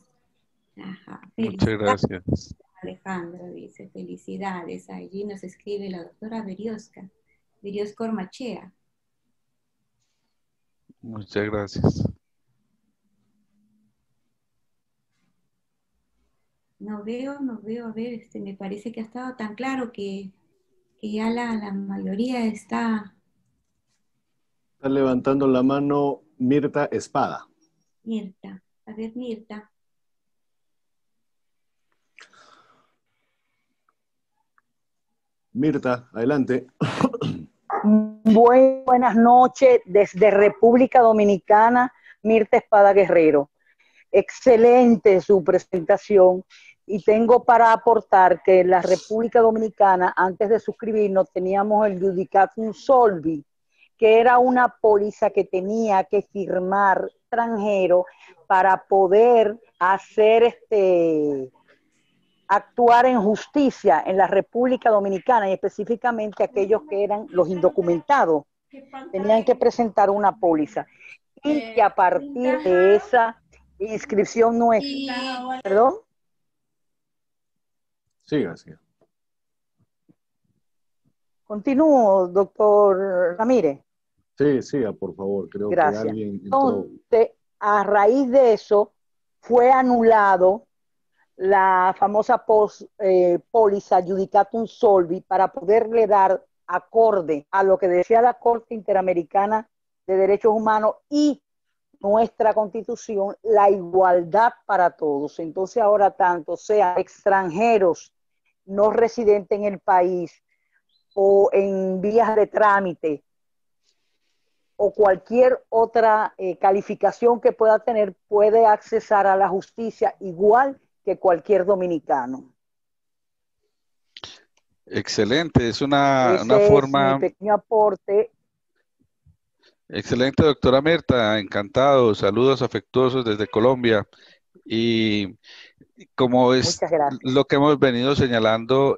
Speaker 1: Ajá,
Speaker 2: Muchas gracias.
Speaker 1: Alejandro dice, felicidades. Allí nos escribe la doctora Berioska Ormachea.
Speaker 2: Muchas gracias.
Speaker 1: No veo, a ver, me parece que ha estado tan claro que ya la mayoría está...
Speaker 3: Está levantando la mano Mirta Espada.
Speaker 1: Mirta, a ver, Mirta.
Speaker 3: Mirta, adelante.
Speaker 4: Buenas noches desde República Dominicana, Mirta Espada Guerrero. Excelente su presentación y tengo para aportar que en la República Dominicana, antes de suscribirnos, teníamos el Judicatum Solvi, que era una póliza que tenía que firmar extranjero para poder hacer actuar en justicia en la República Dominicana y específicamente aquellos que eran los indocumentados. Tenían que presentar una póliza y que a partir de esa inscripción nuestra, ¿perdón?
Speaker 3: Siga.
Speaker 4: Continúo, doctor Ramírez.
Speaker 3: Sí, siga, por favor. Creo
Speaker 4: Gracias.
Speaker 3: que alguien entró.
Speaker 4: Entonces, a raíz de eso, fue anulado la famosa póliza Judicatum Solvi para poderle dar acorde a lo que decía la Corte Interamericana de Derechos Humanos y nuestra Constitución, la igualdad para todos. Entonces ahora tanto sean extranjeros no residentes en el país o en vías de trámite o cualquier otra calificación que pueda tener, puede accesar a la justicia igual que cualquier dominicano.
Speaker 2: Excelente, es
Speaker 4: una forma... Es mi pequeño aporte.
Speaker 2: Excelente, doctora Mirta, encantado, saludos afectuosos desde Colombia. Y como es lo que hemos venido señalando,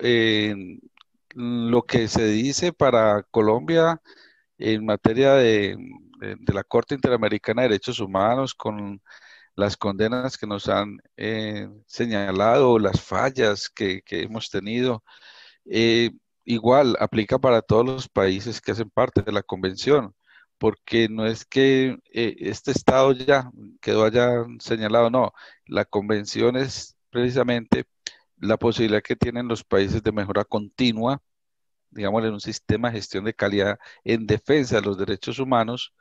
Speaker 2: lo que se dice para Colombia en materia de la Corte Interamericana de Derechos Humanos, con las condenas que nos han señalado, las fallas que hemos tenido, igual aplica para todos los países que hacen parte de la convención, porque no es que este estado ya quedó allá señalado, no, la convención es precisamente la posibilidad que tienen los países de mejora continua, digamos, en un sistema de gestión de calidad en defensa de los derechos humanos,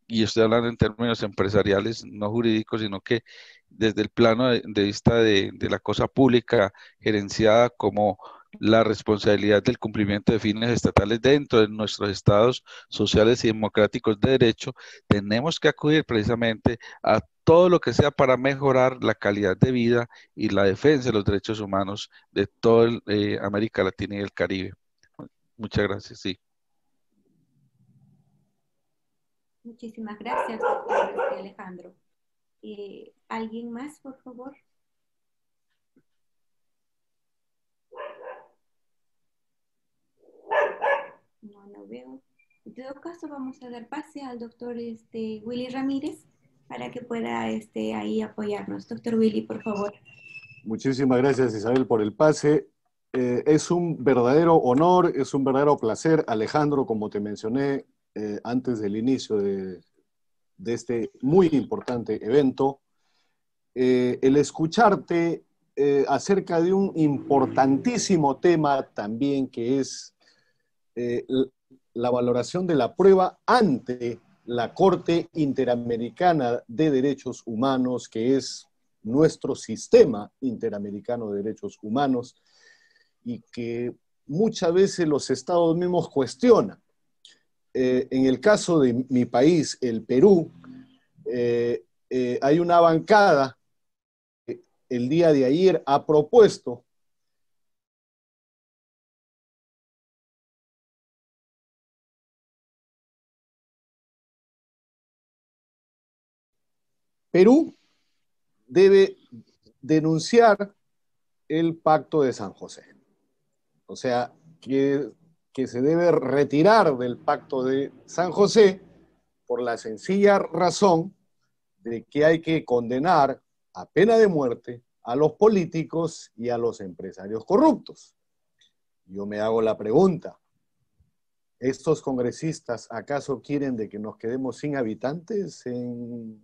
Speaker 2: y estoy hablando en términos empresariales, no jurídicos, sino que desde el plano de vista de la cosa pública, gerenciada como la responsabilidad del cumplimiento de fines estatales dentro de nuestros estados sociales y democráticos de derecho, tenemos que acudir precisamente a todo lo que sea para mejorar la calidad de vida y la defensa de los derechos humanos de toda América Latina y el Caribe. Muchas gracias, sí.
Speaker 1: Muchísimas gracias, doctor Alejandro. ¿Alguien más, por favor? No veo. todo caso, vamos a dar pase al doctor Willy Ramírez para que pueda ahí apoyarnos. Doctor Willy, por favor.
Speaker 3: Muchísimas gracias, Isabel, por el pase. Es un verdadero honor, es un verdadero placer, Alejandro, como te mencioné antes del inicio de este muy importante evento, el escucharte acerca de un importantísimo tema también que es la valoración de la prueba ante la Corte Interamericana de Derechos Humanos, que es nuestro sistema interamericano de derechos humanos y que muchas veces los estados mismos cuestionan. En el caso de mi país, el Perú, hay una bancada que el día de ayer ha propuesto Perú debe denunciar el Pacto de San José. O sea, que se debe retirar del Pacto de San José por la sencilla razón de que hay que condenar a pena de muerte a los políticos y a los empresarios corruptos. Yo me hago la pregunta, ¿estos congresistas acaso quieren de que nos quedemos sin habitantes en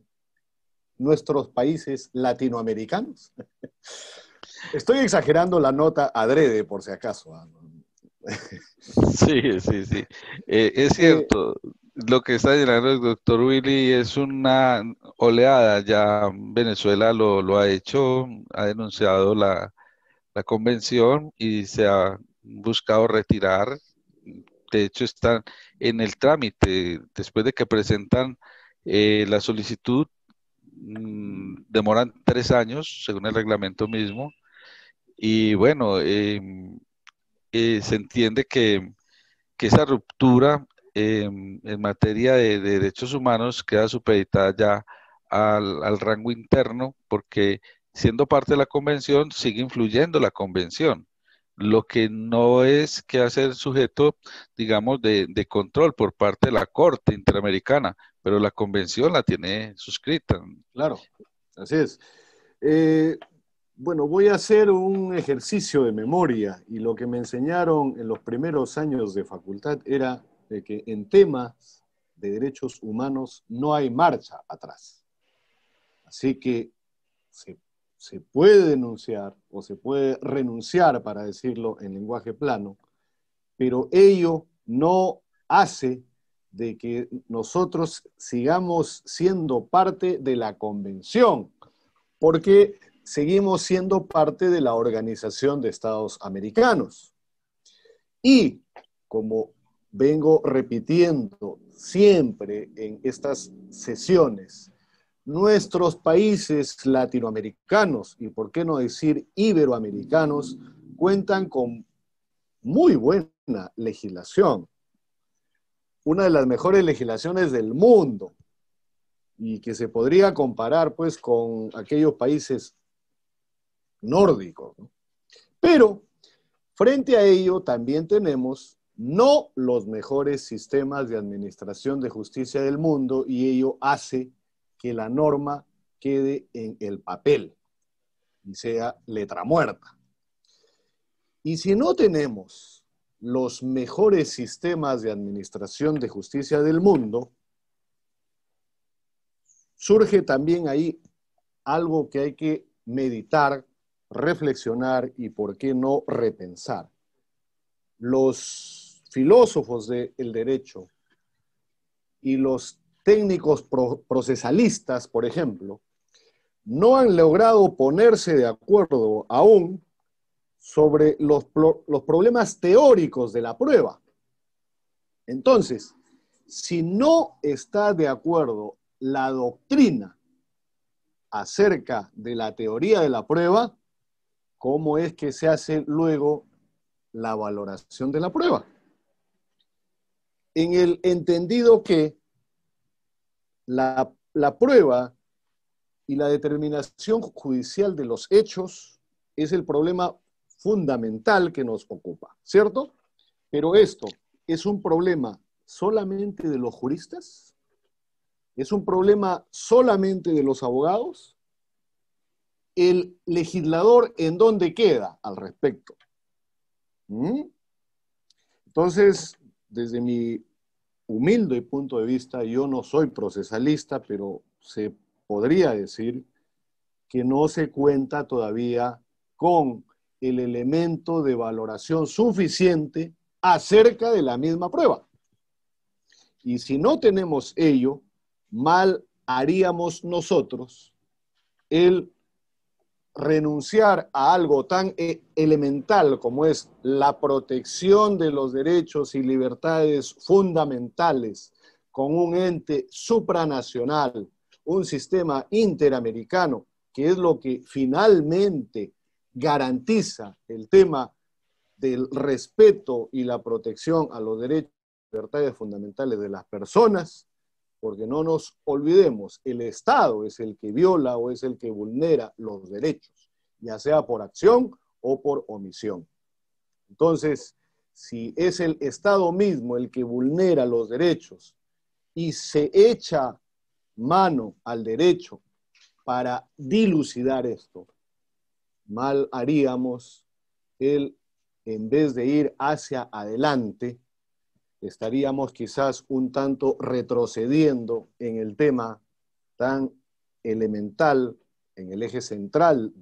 Speaker 3: nuestros países latinoamericanos? Estoy exagerando la nota adrede, por si acaso.
Speaker 2: Sí, sí, sí. Es cierto, lo que está llenando el doctor Willy es una oleada, ya Venezuela lo ha hecho, ha denunciado la convención y se ha buscado retirar. De hecho, están en el trámite, después de que presentan la solicitud, demoran 3 años, según el reglamento mismo, y bueno, se entiende que esa ruptura en materia de derechos humanos queda supeditada ya al rango interno, porque siendo parte de la convención, sigue influyendo la convención. Lo que no es que hacer sujeto, digamos, de control por parte de la Corte Interamericana, pero la convención la tiene suscrita.
Speaker 3: Claro, así es. Bueno, voy a hacer un ejercicio de memoria y lo que me enseñaron en los primeros años de facultad era de que en temas de derechos humanos no hay marcha atrás. Así que se puede denunciar o se puede renunciar, para decirlo en lenguaje plano, pero ello no hace de que nosotros sigamos siendo parte de la convención, porque seguimos siendo parte de la Organización de Estados Americanos. Y como vengo repitiendo siempre en estas sesiones, nuestros países latinoamericanos, y por qué no decir iberoamericanos, cuentan con muy buena legislación. Una de las mejores legislaciones del mundo, y que se podría comparar pues con aquellos países nórdicos, ¿no? Pero frente a ello también tenemos no los mejores sistemas de administración de justicia del mundo, y ello hace que la norma quede en el papel y sea letra muerta. Y si no tenemos los mejores sistemas de administración de justicia del mundo, surge también ahí algo que hay que meditar, reflexionar y, por qué no, repensar. Los filósofos del derecho y los técnicos procesalistas, por ejemplo, no han logrado ponerse de acuerdo aún sobre los problemas teóricos de la prueba. Entonces, si no está de acuerdo la doctrina acerca de la teoría de la prueba, ¿cómo es que se hace luego la valoración de la prueba? En el entendido que la prueba y la determinación judicial de los hechos es el problema fundamental que nos ocupa, ¿cierto? Pero esto es un problema solamente de los juristas? ¿Es un problema solamente de los abogados? ¿El legislador en dónde queda al respecto? Entonces, desde mi humilde punto de vista, yo no soy procesalista, pero se podría decir que no se cuenta todavía con el elemento de valoración suficiente acerca de la misma prueba. Y si no tenemos ello, mal haríamos nosotros el renunciar a algo tan elemental como es la protección de los derechos y libertades fundamentales con un ente supranacional, un sistema interamericano, que es lo que finalmente garantiza el tema del respeto y la protección a los derechos y libertades fundamentales de las personas, porque no nos olvidemos, el Estado es el que viola o es el que vulnera los derechos, ya sea por acción o por omisión. Entonces, si es el Estado mismo el que vulnera los derechos y se echa mano al derecho para dilucidar esto, mal haríamos el, en vez de ir hacia adelante, estaríamos quizás un tanto retrocediendo en el tema tan elemental, en el eje central,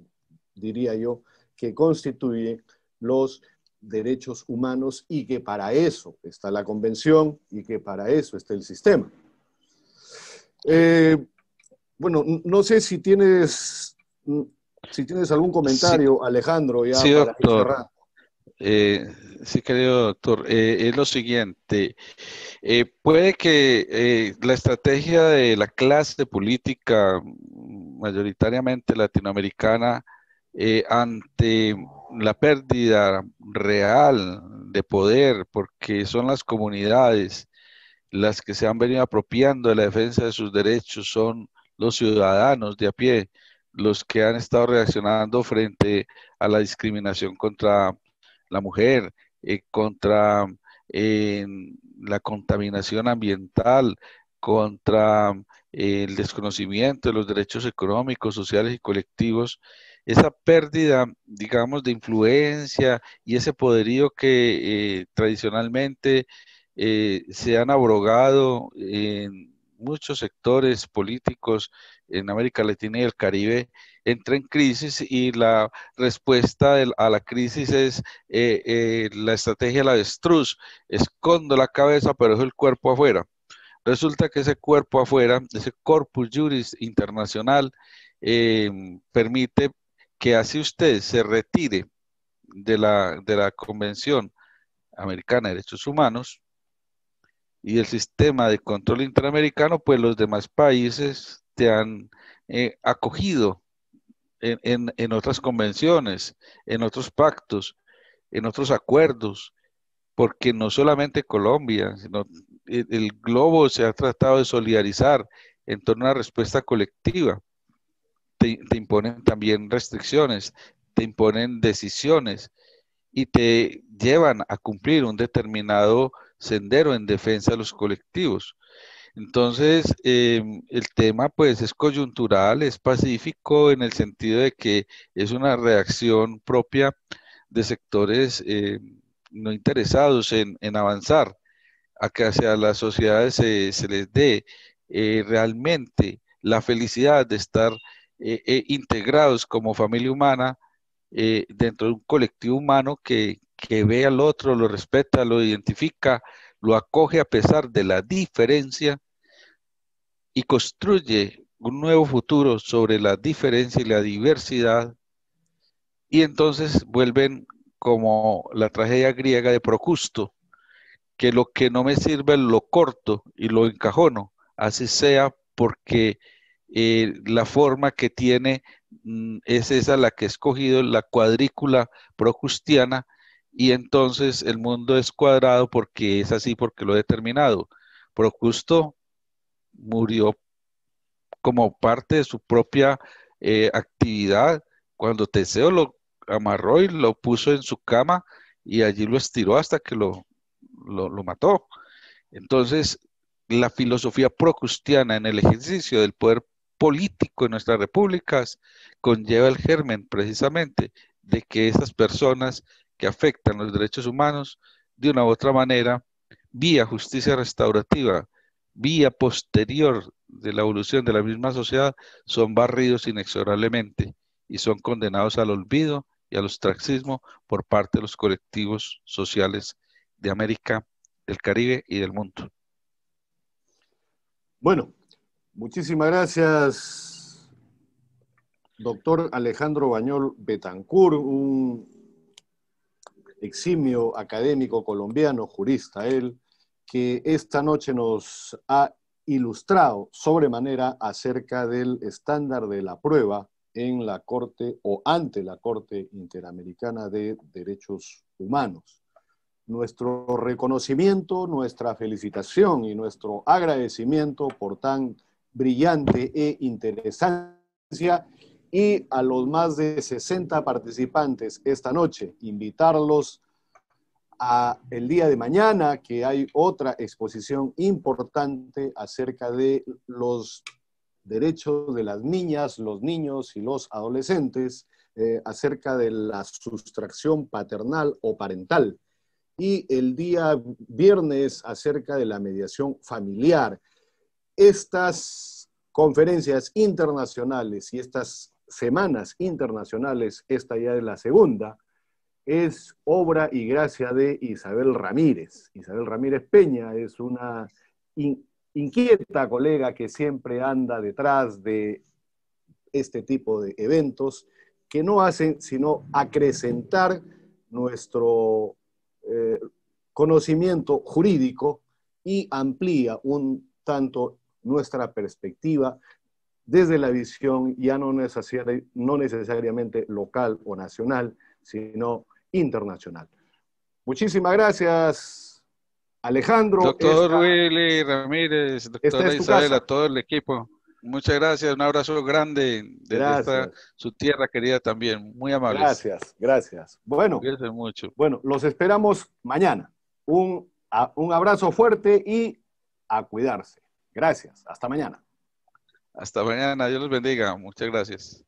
Speaker 3: diría yo, que constituye los derechos humanos y que para eso está la Convención y que para eso está el sistema. Bueno, no sé si tienes algún comentario, sí, Alejandro, ya
Speaker 2: sí,
Speaker 3: para ir
Speaker 2: doctor.
Speaker 3: cerrando.
Speaker 2: Sí, querido doctor, es lo siguiente. Puede que la estrategia de la clase política mayoritariamente latinoamericana ante la pérdida real de poder, porque son las comunidades las que se han venido apropiando de la defensa de sus derechos, son los ciudadanos de a pie, los que han estado reaccionando frente a la discriminación contra la mujer, contra la contaminación ambiental, contra el desconocimiento de los derechos económicos, sociales y colectivos. Esa pérdida, digamos, de influencia y ese poderío que tradicionalmente se han abrogado en muchos sectores políticos en América Latina y el Caribe, entra en crisis y la respuesta a la crisis es la estrategia del avestruz. Escondo la cabeza, pero dejo el cuerpo afuera. Resulta que ese cuerpo afuera, ese corpus juris internacional, permite que así usted se retire de la Convención Americana de Derechos Humanos y el sistema de control interamericano, pues los demás países te han acogido en otras convenciones, en otros pactos, en otros acuerdos, porque no solamente Colombia, sino el globo se ha tratado de solidarizar en torno a una respuesta colectiva. Te imponen también restricciones, te imponen decisiones y te llevan a cumplir un determinado sendero en defensa de los colectivos. Entonces, el tema pues es coyuntural, es pacífico en el sentido de que es una reacción propia de sectores no interesados en avanzar a que hacia las sociedades se les dé realmente la felicidad de estar integrados como familia humana dentro de un colectivo humano que ve al otro, lo respeta, lo identifica, lo acoge a pesar de la diferencia y construye un nuevo futuro sobre la diferencia y la diversidad, y entonces vuelven como la tragedia griega de Procusto, que lo que no me sirve lo corto y lo encajono, así sea porque la forma que tiene es esa la que he escogido, la cuadrícula procustiana, y entonces el mundo es cuadrado porque es así, porque lo he determinado. Procusto murió como parte de su propia actividad cuando Teseo lo amarró y lo puso en su cama y allí lo estiró hasta que lo mató. Entonces, la filosofía procustiana en el ejercicio del poder político en nuestras repúblicas conlleva el germen precisamente de que esas personas que afectan los derechos humanos, de una u otra manera, vía justicia restaurativa, vía posterior de la evolución de la misma sociedad, son barridos inexorablemente y son condenados al olvido y al ostracismo por parte de los colectivos sociales de América, del Caribe y del mundo.
Speaker 3: Bueno, muchísimas gracias, doctor Alejandro Bañol Betancur, un eximio académico colombiano, jurista él, que esta noche nos ha ilustrado sobremanera acerca del estándar de la prueba en la Corte o ante la Corte Interamericana de Derechos Humanos. Nuestro reconocimiento, nuestra felicitación y nuestro agradecimiento por tan brillante e interesancia, y a los más de 60 participantes esta noche, invitarlos a el día de mañana, que hay otra exposición importante acerca de los derechos de las niñas, los niños y los adolescentes, acerca de la sustracción paternal o parental, y el día viernes acerca de la mediación familiar. Estas conferencias internacionales y estas semanas internacionales, esta ya es la segunda, es obra y gracia de Isabel Ramírez. Isabel Ramírez Peña es una inquieta colega que siempre anda detrás de este tipo de eventos que no hacen sino acrecentar nuestro conocimiento jurídico y amplía un tanto nuestra perspectiva desde la visión ya no necesariamente local o nacional, sino internacional. Muchísimas gracias, Alejandro.
Speaker 2: Doctor Willy Ramírez, doctora Isabel, a todo el equipo. Muchas gracias, un abrazo grande desde esta, su tierra querida también, muy amables.
Speaker 3: Gracias, gracias. Bueno,
Speaker 2: mucho.
Speaker 3: Bueno, los esperamos mañana. Un abrazo fuerte y a cuidarse. Gracias, hasta mañana.
Speaker 2: Hasta mañana, Dios los bendiga, muchas gracias.